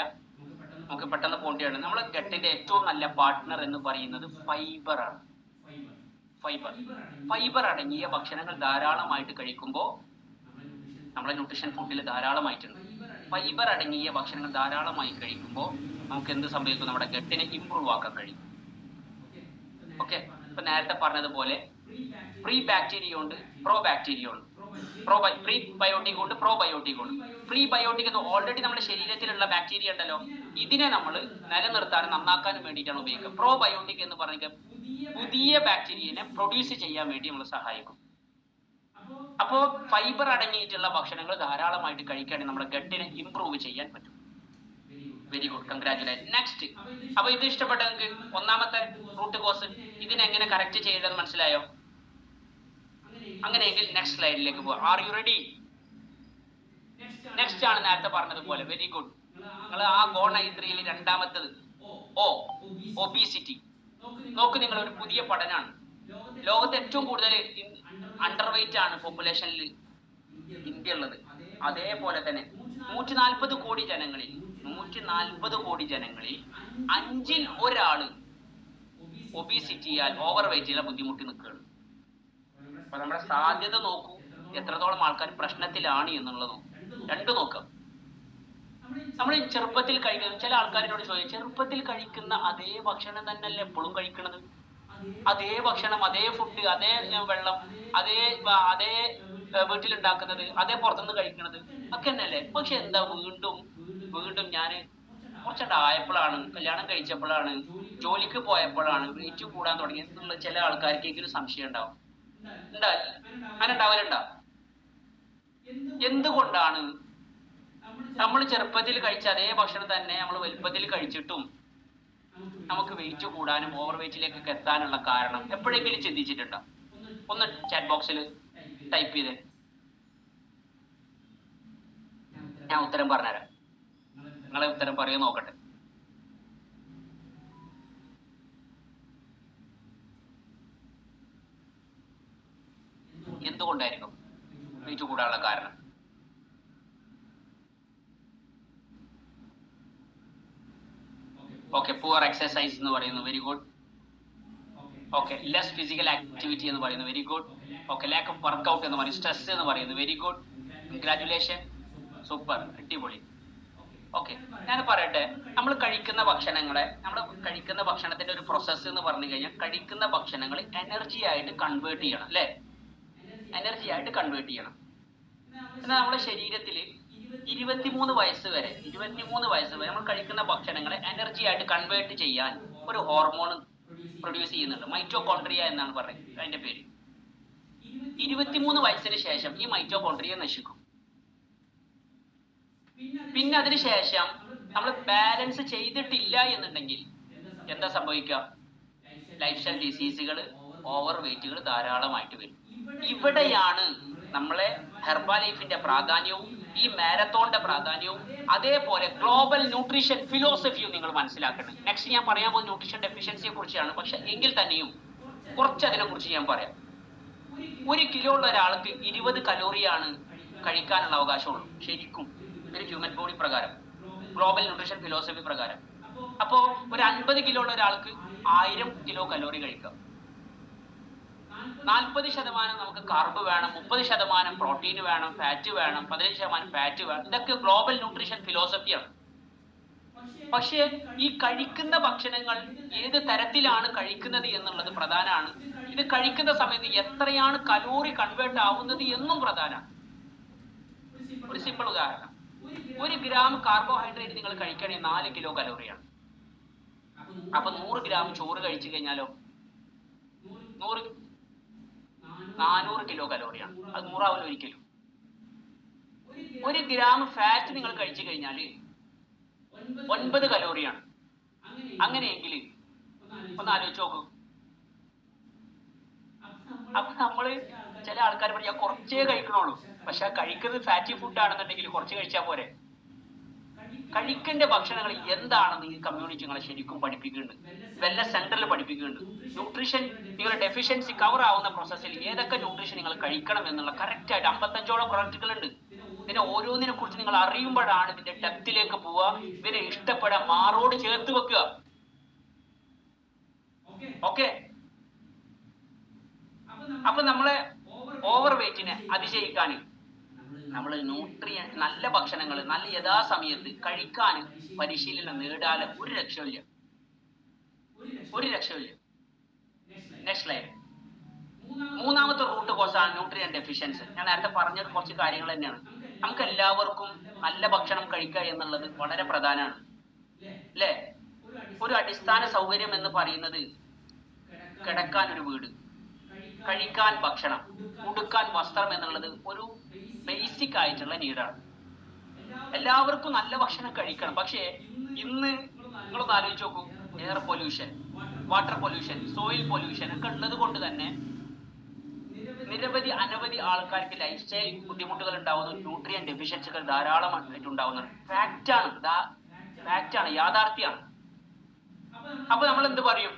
നമുക്ക് പെട്ടെന്ന് പോകേണ്ടതാണ്. നമ്മളെ ഗട്ടിന്റെ ഏറ്റവും നല്ല പാർട്ട്ണർ എന്ന് പറയുന്നത് ഫൈബർ ആണ്. ഫൈബർ അടങ്ങിയ ഭക്ഷണങ്ങൾ ധാരാളമായിട്ട് കഴിക്കുമ്പോൾ, നമ്മളെ ന്യൂട്രീഷൻ ഫുഡിൽ ധാരാളമായിട്ടുണ്ട്. ഫൈബർ അടങ്ങിയ ഭക്ഷണങ്ങൾ ധാരാളമായി കഴിക്കുമ്പോൾ നമുക്ക് എന്ത് സംഭവിക്കും? നമ്മുടെ ഗട്ടിനെ ഇംപ്രൂവ് ആക്കാൻ കഴിയും. ഓക്കെ, ഇപ്പൊ നേരത്തെ പറഞ്ഞതുപോലെ പ്രീ ബാക്ടീരിയ ഉണ്ട്, പ്രോ ബാക്ടീരിയ ഉണ്ട്. പ്രീ ബയോട്ടിക് ഉണ്ട്, പ്രോ ബയോട്ടിക് ഉണ്ട്. പ്രീ ബയോട്ടിക് എന്ന് ഓൾറെഡി നമ്മുടെ ശരീരത്തിലുള്ള ബാക്ടീരിയ ഉണ്ടല്ലോ, ഇതിനെ നമ്മൾ നിലനിർത്താനും നന്നാക്കാനും വേണ്ടിയിട്ടാണ് ഉപയോഗിക്കുക. പ്രോ ബയോട്ടിക് എന്ന് പറഞ്ഞാൽ പുതിയ ബാക്ടീരിയനെ പ്രൊഡ്യൂസ് ചെയ്യാൻ വേണ്ടി നമ്മൾ സഹായിക്കും. അപ്പോൾ ഫൈബർ അടങ്ങിയിട്ടുള്ള ഭക്ഷണങ്ങൾ ധാരാളമായിട്ട് കഴിക്കുകയാണെങ്കിൽ നമ്മുടെ ഗട്ടിനെ ഇംപ്രൂവ് ചെയ്യാൻ പറ്റും. Very good, congratulation. നെക്സ്റ്റ്, അപ്പൊ ഇത് ഇഷ്ടപ്പെട്ട നിങ്ങൾക്ക് ഒന്നാമത്തെ റൂട്ട് കോസ്, ഇതിനെങ്ങനെ കറക്റ്റ് ചെയ്യേണ്ടത് മനസ്സിലായോ? അങ്ങനെയെങ്കിൽ നെക്സ്റ്റ് സ്ലൈഡിലേക്ക് പോവാം. Are you ready? നെക്സ്റ്റ് ആണ് നേരത്തെ പറഞ്ഞതുപോലെ. Very good. നിങ്ങൾ ആ ഗോണൈട്രിയിൽ രണ്ടാമത്തത് ഒബീസിറ്റി നോക്ക്. നിങ്ങൾ ഒരു പുതിയ പഠനമാണ്. ലോകത്ത് ഏറ്റവും കൂടുതൽ അണ്ടർ വെയിറ്റ് ആണ് പോപ്പുലേഷനിൽ ഇന്ത്യ ഉള്ളത്. അതേപോലെ തന്നെ 140 കോടി ജനങ്ങളിൽ 5-ൽ ഒരാള് ഒബീസിറ്റിയാൽ ഓവർ വെയിറ്റിയാൽ ബുദ്ധിമുട്ടി നിൽക്കുകയാണ്. അപ്പൊ നമ്മുടെ സാധ്യത നോക്കൂ, എത്രത്തോളം ആൾക്കാർ പ്രശ്നത്തിലാണ് എന്നുള്ളത് രണ്ടു നോക്കാം. നമ്മൾ ചെറുപ്പത്തിൽ കഴിക്കുന്ന ചില ആൾക്കാരോട് ചോദിച്ചാൽ, ചെറുപ്പത്തിൽ കഴിക്കുന്ന അതേ ഭക്ഷണം തന്നെയല്ലേ എപ്പോഴും കഴിക്കണത്? അതേ ഭക്ഷണം, അതേ ഫുഡ്, അതേ വെള്ളം, അതേ വീട്ടിലുണ്ടാക്കുന്നത്, അതേ പുറത്തുനിന്ന് കഴിക്കണത് ഒക്കെ തന്നെയല്ലേ? പക്ഷെ എന്താ വീണ്ടും ഞാൻ കുറച്ചുണ്ടായപ്പോഴാണ്, കല്യാണം കഴിച്ചപ്പോഴാണ്, ജോലിക്ക് പോയപ്പോഴാണ് വെയിറ്റ് കൂടാൻ തുടങ്ങി എന്നുള്ള ചില ആൾക്കാർക്കെങ്കിലും സംശയം ഉണ്ടാവും. അങ്ങനെ ഉണ്ടാവലുണ്ടോ? എന്തുകൊണ്ടാണ് നമ്മൾ ചെറുപ്പത്തിൽ കഴിച്ച അതേ ഭക്ഷണം തന്നെ നമ്മൾ വലുപ്പത്തിൽ കഴിച്ചിട്ടും നമുക്ക് വെയിറ്റ് കൂടാനും ഓവർ വെയിറ്റിലേക്കൊക്കെ എത്താനുള്ള കാരണം എപ്പോഴെങ്കിലും ചിന്തിച്ചിട്ടുണ്ടോ? ഒന്ന് ചാറ്റ് ബോക്സിൽ ടൈപ്പ് ചെയ്തേ, ഞാൻ ഉത്തരം പറഞ്ഞുതരാം. നിങ്ങളെ ഉത്തരം പറയുക നോക്കട്ടെ. എന്തുകൊണ്ടായിരിക്കും വെയിറ്റ് കൂടാനുള്ള കാരണം? ഓക്കെ, പുവർ എക്സസൈസ് എന്ന് പറയുന്നു. Very good. Okay, less physical activity എന്ന് പറയുന്നു. Very good. Okay, lack of workout എന്ന് പറയുന്നു. സ്ട്രെസ് എന്ന് പറയുന്നു. വെരി ഗുഡ്, കൺഗ്രാറ്റുലേഷൻ, സൂപ്പർ, അടിപൊളി. ഓക്കെ, ഞാൻ പറയട്ടെ. നമ്മൾ കഴിക്കുന്ന ഭക്ഷണത്തിന്റെ ഒരു പ്രോസസ്സ് എന്ന് പറഞ്ഞു കഴിഞ്ഞാൽ കഴിക്കുന്ന ഭക്ഷണങ്ങൾ എനർജി ആയിട്ട് കൺവേർട്ട് ചെയ്യണം അല്ലേ? എനർജി ആയിട്ട് കൺവേർട്ട് ചെയ്യണം. എന്നാൽ നമ്മുടെ ശരീരത്തിൽ 23 വയസ്സ് വരെ നമ്മൾ കഴിക്കുന്ന ഭക്ഷണങ്ങളെ എനർജി ആയിട്ട് കൺവേർട്ട് ചെയ്യാൻ ഒരു ഹോർമോൺ പ്രൊഡ്യൂസ് ചെയ്യുന്നുണ്ട്. മൈറ്റോകോൺട്രിയ എന്നാണ് പറയുന്നത് അതിന്റെ പേര്. 23 വയസ്സിന് ശേഷം ഈ മൈറ്റോകോൺട്രിയ നശിക്കും. പിന്നെ അതിനുശേഷം നമ്മൾ ബാലൻസ് ചെയ്തിട്ടില്ല എന്നുണ്ടെങ്കിൽ എന്താ സംഭവിക്കുക? ലൈഫ് സ്റ്റൈൽ ഡിസീസുകൾ, ഓവർ വെയിറ്റുകൾ ധാരാളമായിട്ട് വരും. ഇവിടെയാണ് നമ്മളെ ഹെർബാലൈഫിന്റെ പ്രാധാന്യവും ഈ മാരത്തോണിന്റെ പ്രാധാന്യവും അതേപോലെ ഗ്ലോബൽ ന്യൂട്രീഷൻ ഫിലോസഫിയും നിങ്ങൾ മനസ്സിലാക്കണം. നെക്സ്റ്റ് ഞാൻ പറയാൻ പോകുന്ന ന്യൂട്രീഷൻ ഡെഫിഷ്യൻസിയെ കുറിച്ചാണ്. പക്ഷെ എങ്കിൽ തന്നെയും കുറച്ച് അതിനെ കുറിച്ച് ഞാൻ പറയാം. 1 കിലോ ഉള്ള ഒരാൾക്ക് 20 കലോറിയാണ് കഴിക്കാനുള്ള അവകാശമുള്ളൂ ശരിക്കും, ഒരു ഹ്യൂമൻ ബോഡി പ്രകാരം, ഗ്ലോബൽ ന്യൂട്രീഷൻ ഫിലോസഫി പ്രകാരം. അപ്പോ ഒരു 50 കിലോ ഉള്ള ഒരാൾക്ക് 1000 കിലോ കലോറി കഴിക്കാം. 40% നമുക്ക് കാർബ് വേണം, 30% പ്രോട്ടീൻ വേണം, ഫാറ്റ് വേണം, 15% ഫാറ്റ് വേണം. ഇതൊക്കെ ഗ്ലോബൽ ന്യൂട്രീഷൻ ഫിലോസഫിയാണ്. പക്ഷേ ഈ കഴിക്കുന്ന ഭക്ഷണങ്ങൾ ഏത് തരത്തിലാണ് കഴിക്കുന്നത് എന്നുള്ളത് പ്രധാനമാണ്. ഇത് കഴിക്കുന്ന സമയത്ത് എത്രയാണ് കലോറി കൺവേർട്ട് ആവുന്നത് എന്നും പ്രധാനമാണ്. ഒരു സിമ്പിൾ ഉദാഹരണം, 1 ഗ്രാം കാർബോഹൈഡ്രേറ്റ് നിങ്ങൾ കഴിക്കണമെങ്കിൽ 4 കിലോ കലോറിയാണ്. അപ്പൊ 100 ഗ്രാം ചോറ് കഴിച്ചു കഴിഞ്ഞാലോ 400 കിലോ കലോറിയാണ്. അത് 100 ആവില്ല ഒരിക്കലും. 1 ഗ്രാം ഫാറ്റ് നിങ്ങൾ കഴിച്ചു കഴിഞ്ഞാൽ 9 കലോറിയാണ്. അങ്ങനെയെങ്കിൽ ഒന്ന് ആലോചിച്ച് നോക്കൂ. അപ്പൊ നമ്മള് ചില ആൾക്കാർ പറയാ കുറച്ചേ കഴിക്കണുള്ളൂ. പക്ഷെ ആ കഴിക്കുന്നത് ഫാറ്റി ഫുഡ് ആണെന്നുണ്ടെങ്കിൽ കുറച്ച് കഴിച്ചാൽ പോരെ. കഴിക്കേണ്ട ഭക്ഷണങ്ങൾ എന്താണെന്ന് ഈ കമ്മ്യൂണിറ്റി നിങ്ങളെ ശരിക്കും പഠിപ്പിക്കുന്നുണ്ട്. വെൽനസ് സെന്ററിൽ പഠിപ്പിക്കുന്നുണ്ട്. ന്യൂട്രീഷൻ നിങ്ങളുടെ ഡെഫിഷ്യൻസി കവർ ആവുന്ന പ്രോസസ്സിൽ ഏതൊക്കെ ന്യൂട്രീഷൻ നിങ്ങൾ കഴിക്കണം എന്നുള്ള കറക്റ്റ് ആയിട്ട് 55ഓളം പ്രവർത്തികൾ ഉണ്ട്. ഇതിനെ ഓരോന്നിനെ കുറിച്ച് നിങ്ങൾ അറിയുമ്പോഴാണ് ഇതിന്റെ ഡെപ്തിലേക്ക് പോവുക. ഇതിനെ ഇഷ്ടപ്പെടാൻ മാറോട് ചേർത്ത് വെക്കുക. ഓക്കെ, അപ്പൊ നമ്മളെ ഓവർ വെയിറ്റിനെ അതിജയിക്കാൻ നമ്മൾ നല്ല ഭക്ഷണങ്ങൾ നല്ല യഥാസമയത്ത് കഴിക്കാൻ പരിശീലനം നേടാൻ ഒരു രക്ഷയില്ല. Next slide. മൂന്നാമത്തെ റൂട്ട് കോസാണ് ന്യൂട്രിയൻ ഡെഫിഷ്യൻസി. ഞാൻ നേരത്തെ പറഞ്ഞത് കുറച്ച് കാര്യങ്ങൾ തന്നെയാണ്. നമുക്ക് എല്ലാവർക്കും നല്ല ഭക്ഷണം കഴിക്കുക എന്നുള്ളത് വളരെ പ്രധാനമാണ് അല്ലേ? ഒരു അടിസ്ഥാന സൗകര്യം എന്ന് പറയുന്നത് കിടക്കാൻ ഒരു വീട്, കഴിക്കാൻ ഭക്ഷണം, ഉടുക്കാൻ വസ്ത്രം എന്നുള്ളത് ഒരു ബേസിക് ആയിട്ടുള്ള നീഡാണ്. എല്ലാവർക്കും നല്ല ഭക്ഷണം കഴിക്കണം. പക്ഷേ ഇന്ന് നിങ്ങളൊന്ന് ആലോചിച്ച് നോക്കൂ, air pollution, water pollution, soil pollution ഒക്കെ ഉള്ളത് കൊണ്ട് തന്നെ അനവധി ആൾക്കാർക്ക് ലൈഫ് സ്റ്റൈൽ ബുദ്ധിമുട്ടുകൾ ഉണ്ടാവുന്നു. ന്യൂട്രിയൻ ഡെഫിഷ്യൻസികൾ ധാരാളമായിട്ട് ഉണ്ടാവുന്നുണ്ട്. ഫാക്റ്റാണ്, യാഥാർത്ഥ്യമാണ്. അപ്പൊ നമ്മൾ എന്ത് പറയും?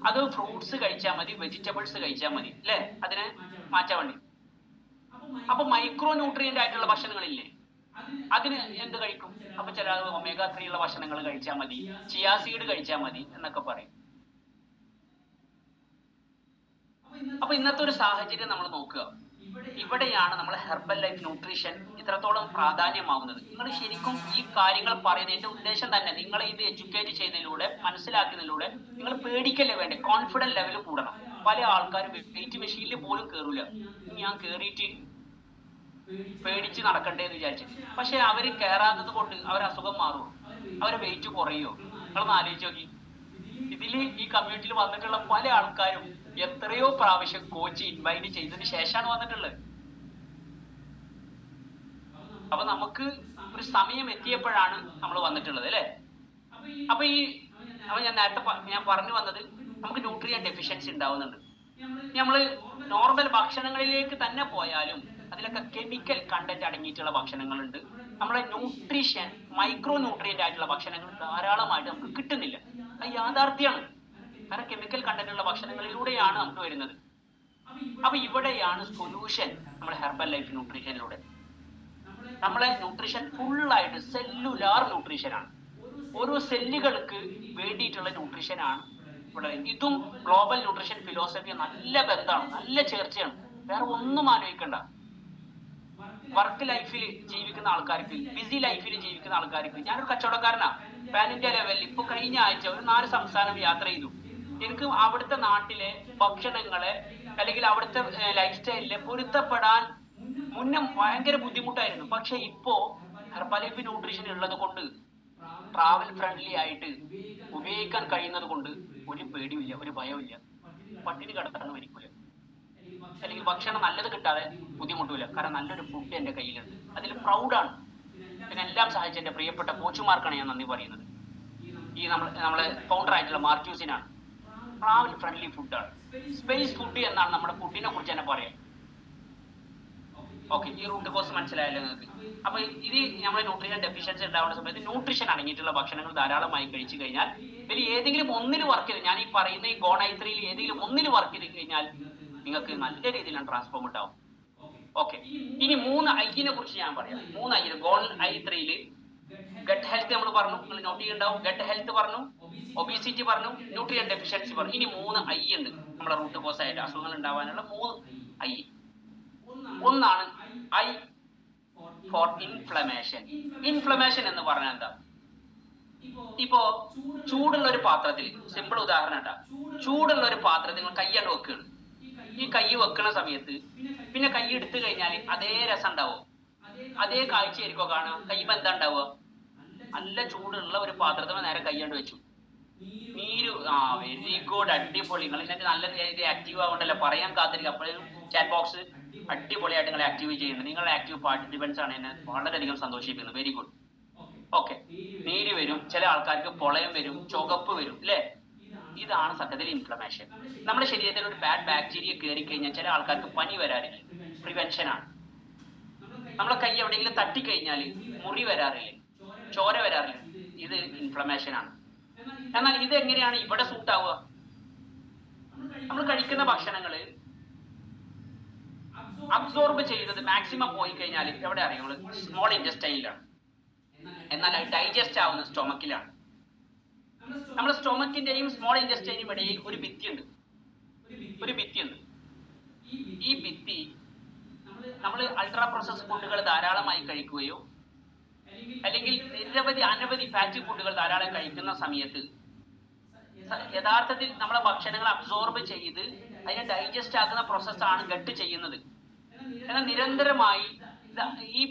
അത് ഫ്രൂട്ട്സ് കഴിച്ചാൽ മതി, വെജിറ്റബിൾസ് കഴിച്ചാൽ മതി അല്ലേ, അതിനെ മാറ്റാൻ വേണ്ടി. അപ്പൊ മൈക്രോ ന്യൂട്രിയന്റ് ആയിട്ടുള്ള ഭക്ഷണങ്ങളില്ലേ, അതിന് എന്ത് കഴിക്കും? അപ്പൊ ചില ഒമേഗ 3 ഉള്ള ഭക്ഷണങ്ങൾ കഴിച്ചാൽ മതി, ചിയാ സീഡ് കഴിച്ചാൽ മതി എന്നൊക്കെ പറയും. അപ്പൊ ഇന്നത്തെ ഒരു സാഹചര്യം നമ്മൾ നോക്കുക. ഇവിടെയാണ് നമ്മൾ ഹെർബൽ ലൈഫ് ന്യൂട്രീഷൻ ഇത്രത്തോളം പ്രാധാന്യമാവുന്നത്. നിങ്ങൾ ശരിക്കും ഈ കാര്യങ്ങൾ പറയുന്നത്, എന്റെ ഉദ്ദേശം തന്നെ നിങ്ങളെ ഇത് എഡ്യൂക്കേറ്റ് ചെയ്യുന്നതിലൂടെ, മനസ്സിലാക്കുന്നതിലൂടെ നിങ്ങൾ പേടിക്കല്ലേ വേണ്ടേ, കോൺഫിഡൻസ് ലെവൽ കൂടണം. പല ആൾക്കാരും വെയിറ്റ് മെഷീനിൽ പോലും കയറൂല. ഞാൻ കയറിയിട്ട് പേടിച്ച് നടക്കണ്ടേന്ന് വിചാരിച്ചു. പക്ഷെ അവര് കയറാത്തത് കൊണ്ട് അവർ അസുഖം മാറുമോ? അവരെ വെയിറ്റ് കുറയോ? നിങ്ങളൊന്ന് ആലോചിച്ച് നോക്കി. ഇതില് ഈ കമ്മ്യൂണിറ്റിയിൽ വന്നിട്ടുള്ള പല ആൾക്കാരും എത്രയോ പ്രാവശ്യം കോച്ച് ഇൻവൈറ്റ് ചെയ്തതിന് ശേഷമാണ് വന്നിട്ടുള്ളത്. അപ്പൊ നമുക്ക് ഒരു സമയം എത്തിയപ്പോഴാണ് നമ്മൾ വന്നിട്ടുള്ളത് അല്ലെ? അപ്പൊ ഞാൻ പറഞ്ഞു വന്നത്, നമുക്ക് ന്യൂട്രിയൻ ഡെഫിഷ്യൻസി ഉണ്ടാവുന്നുണ്ട്. നമ്മള് നോർമൽ ഭക്ഷണങ്ങളിലേക്ക് തന്നെ പോയാലും അതിലൊക്കെ കെമിക്കൽ കണ്ടന്റ് അടങ്ങിയിട്ടുള്ള ഭക്ഷണങ്ങളുണ്ട്. നമ്മുടെ ന്യൂട്രീഷൻ മൈക്രോ ന്യൂട്രിയന്റ് ആയിട്ടുള്ള ഭക്ഷണങ്ങൾ ധാരാളമായിട്ട് നമുക്ക് കിട്ടുന്നില്ല. അത് യാഥാർത്ഥ്യമാണ്. കാരണം കെമിക്കൽ കണ്ടന്റ് ഉള്ള ഭക്ഷണങ്ങളിലൂടെയാണ് നമുക്ക് വരുന്നത്. അപ്പൊ ഇവിടെയാണ് സൊല്യൂഷൻ. നമ്മുടെ ഹെർബൽ ലൈഫ് ന്യൂട്രീഷനിലൂടെ നമ്മളെ ന്യൂട്രീഷൻ ഫുള്ളായിട്ട് സെല്ലുലാർ ന്യൂട്രീഷനാണ്. ഓരോ സെല്ലുകൾക്ക് വേണ്ടിയിട്ടുള്ള ന്യൂട്രീഷനാണ് ഇവിടെ. ഇതും ഗ്ലോബൽ ന്യൂട്രീഷൻ ഫിലോസഫി നല്ല ബന്ധമാണ്, നല്ല ചേർച്ചയാണ്. വേറെ ഒന്നും ആലോചിക്കണ്ട. വർക്ക് ലൈഫിൽ ജീവിക്കുന്ന ആൾക്കാർക്ക്, ബിസി ലൈഫിൽ ജീവിക്കുന്ന ആൾക്കാർക്ക്, ഞാനൊരു കച്ചവടക്കാരനാ, പാൻ ഇന്ത്യ ലെവലിൽ ഇപ്പൊ കഴിഞ്ഞ ആഴ്ച ഒരു 4 സംസ്ഥാനം യാത്ര ചെയ്തു. എനിക്ക് അവിടുത്തെ നാട്ടിലെ ഭക്ഷണങ്ങളെ അല്ലെങ്കിൽ അവിടുത്തെ ലൈഫ് സ്റ്റൈലിലെ പൊരുത്തപ്പെടാൻ മുന്നേ ഭയങ്കര ബുദ്ധിമുട്ടായിരുന്നു. പക്ഷെ ഇപ്പോ ഹെർബലൈഫ് ന്യൂട്രീഷൻ ഉള്ളത് കൊണ്ട്, ട്രാവൽ ഫ്രണ്ട്ലി ആയിട്ട് ഉപയോഗിക്കാൻ കഴിയുന്നത് കൊണ്ട് ഒരു പേടിയില്ല, ഒരു ഭയമില്ല, പട്ടിണി കിടത്താൻ മരിക്കൂല, അല്ലെങ്കിൽ ഭക്ഷണം നല്ലത് കിട്ടാതെ ബുദ്ധിമുട്ടില്ല. കാരണം നല്ലൊരു ഫുഡ് എന്റെ കയ്യിലുണ്ട്, അതിൽ പ്രൗഡാണ്. പിന്നെ എല്ലാം സഹായിച്ച എന്റെ പ്രിയപ്പെട്ട കോച്ചുമാർക്കാണ് ഞാൻ നന്ദി പറയുന്നത്. ഈ നമ്മളെ ഫൗണ്ടർ ആയിട്ടുള്ള മാർക്യൂസിനാണ്. ട്രാവൽ ഫ്രണ്ട്ലി ഫുഡാണ്, സ്പേസ് ഫുഡ് എന്നാണ് നമ്മുടെ ഫുഡിനെ കുറിച്ച് തന്നെ പറയാം. ഓക്കെ, ഈ റൂട്ട് കോഴ്സ് മനസ്സിലായല്ലോ നിങ്ങൾക്ക്. അപ്പൊ ഇത് നമ്മുടെ ന്യൂട്രീഷൻ ഡെഫിഷ്യൻസി ഉണ്ടാവുന്ന സമയത്ത് ന്യൂട്രീഷൻ അടങ്ങിയിട്ടുള്ള ഭക്ഷണങ്ങൾ ധാരാളമായി കഴിച്ചു കഴിഞ്ഞാൽ, ഇതിൽ ഏതെങ്കിലും ഒന്നിൽ വർക്ക് ചെയ്ത്, ഞാൻ ഈ പറയുന്ന ഈ ഗോൺ-I3 ഏതെങ്കിലും ഒന്നിൽ വർക്ക് ചെയ്ത് കഴിഞ്ഞാൽ നിങ്ങൾക്ക് നല്ല രീതിയിലാണ് ട്രാൻസ്ഫോം ഉണ്ടാവും. ഓക്കെ, ഇനി 3 ഐനെ കുറിച്ച് ഞാൻ പറയാം. 3 ഐ ഗോൺ-I3 ഗട്ട് ഹെൽത്ത് നമ്മൾ പറഞ്ഞു, നിങ്ങൾ നോട്ട് ചെയ്യുന്നുണ്ടാവും. ഗട്ട് ഹെൽത്ത് പറഞ്ഞു, ഒബീസിറ്റി പറഞ്ഞു, ന്യൂട്രിയൻ ഡെഫിഷ്യൻസി പറഞ്ഞു. ഇനി 3 ഐ ഉണ്ട് നമ്മുടെ റൂട്ട് കോസ് ആയിട്ട് അസുഖങ്ങൾ ഉണ്ടാവാനുള്ള 3 ഐ. ഒന്നാണ് ഐ ഫോർ ഇൻഫ്ലമേഷൻ. ഇൻഫ്ലമേഷൻ എന്ന് പറഞ്ഞാൽ എന്താ? ഇപ്പോ ചൂടുള്ള ഒരു പാത്രത്തിൽ, സിമ്പിൾ ഉദാഹരണം കേട്ടാ, ചൂടുള്ള ഒരു പാത്രത്തിൽ നിങ്ങൾ കൈയ്യണ്ട് വെക്കുകയാണ്. ഈ കൈ വെക്കുന്ന സമയത്ത് പിന്നെ കൈ എടുത്തു കഴിഞ്ഞാൽ അതേ രസം ഉണ്ടാവും, അതേ കാഴ്ചയായിരിക്കും കാണുക. കൈമ്പോ എന്താ ഉണ്ടാവുക? നല്ല ചൂടുള്ള ഒരു പാത്രത്തിൽ നേരെ കൈയ്യണ്ട് വെച്ചു, നീര്. വെരി ഗുഡ്, അടിപൊളി. നിങ്ങൾ ഇതിനകത്ത് നല്ല രീതിയിൽ ആക്റ്റീവ് ആവണ്ടല്ലോ, പറയാൻ കാത്തിരിക്കുക. അപ്പോഴും ചാറ്റ് ബോക്സ് അടിപൊളിയായിട്ട് നിങ്ങൾ ആക്റ്റീവ് ചെയ്യുന്നുണ്ട്. നിങ്ങളുടെ ആക്റ്റീവ് പാർട്ടിസിപ്പൻസ് ആണ് എന്നെ വളരെയധികം സന്തോഷിപ്പിക്കുന്നത്. Very good. ഓക്കെ, നീര് വരും, ചില ആൾക്കാർക്ക് പൊളയം വരും, ചുവപ്പ് വരും, അല്ലേ? ഇതാണ് സത്യത്തിൽ ഇൻഫ്ലമേഷൻ. നമ്മുടെ ശരീരത്തിൽ ഒരു ബാഡ് ബാക്ടീരിയ കയറി കഴിഞ്ഞാൽ ചില ആൾക്കാർക്ക് പനി വരാറില്ല, പ്രിവെൻഷനാണ്. നമ്മളെ കൈ എവിടെയെങ്കിലും തട്ടിക്കഴിഞ്ഞാൽ മുറി വരാറില്ലേ, ചോര വരാറില്ല, ഇത് ഇൻഫ്ലമേഷൻ ആണ്. എന്നാൽ ഇത് എങ്ങനെയാണ് ഇവിടെ സൂട്ട് ആവുക? നമ്മൾ കഴിക്കുന്ന ഭക്ഷണങ്ങള് അബ്സോർബ് ചെയ്യുന്നത് മാക്സിമം പോയി കഴിഞ്ഞാൽ എവിടെ അറിയാം? സ്മോൾ ഇൻറ്റസ്റ്റൈനിലാണ്. എന്നാൽ ഡൈജസ്റ്റ് ആവുന്ന സ്റ്റൊമക്കിലാണ്. നമ്മുടെ സ്റ്റൊമക്കിന്റെയും സ്മോൾ ഇൻറ്റസ്റ്റൈനും ഇടയിൽ ഒരു ഭിത്തിയുണ്ട്. ഈ ഭിത്തി നമ്മൾ അൾട്രാ പ്രോസസ് ഫുഡുകൾ ധാരാളമായി കഴിക്കുകയോ അല്ലെങ്കിൽ അനവധി ഫാറ്റി ഫുഡുകൾ ധാരാളം കഴിക്കുന്ന സമയത്ത് യഥാർത്ഥത്തിൽ നമ്മളെ ഭക്ഷണങ്ങൾ അബ്സോർബ് ചെയ്ത് അതിനെ ഡൈജസ്റ്റ് ആക്കുന്ന പ്രോസസ്സാണ് ഗട്ട് ചെയ്യുന്നത്. എന്നാൽ നിരന്തരമായി ഈ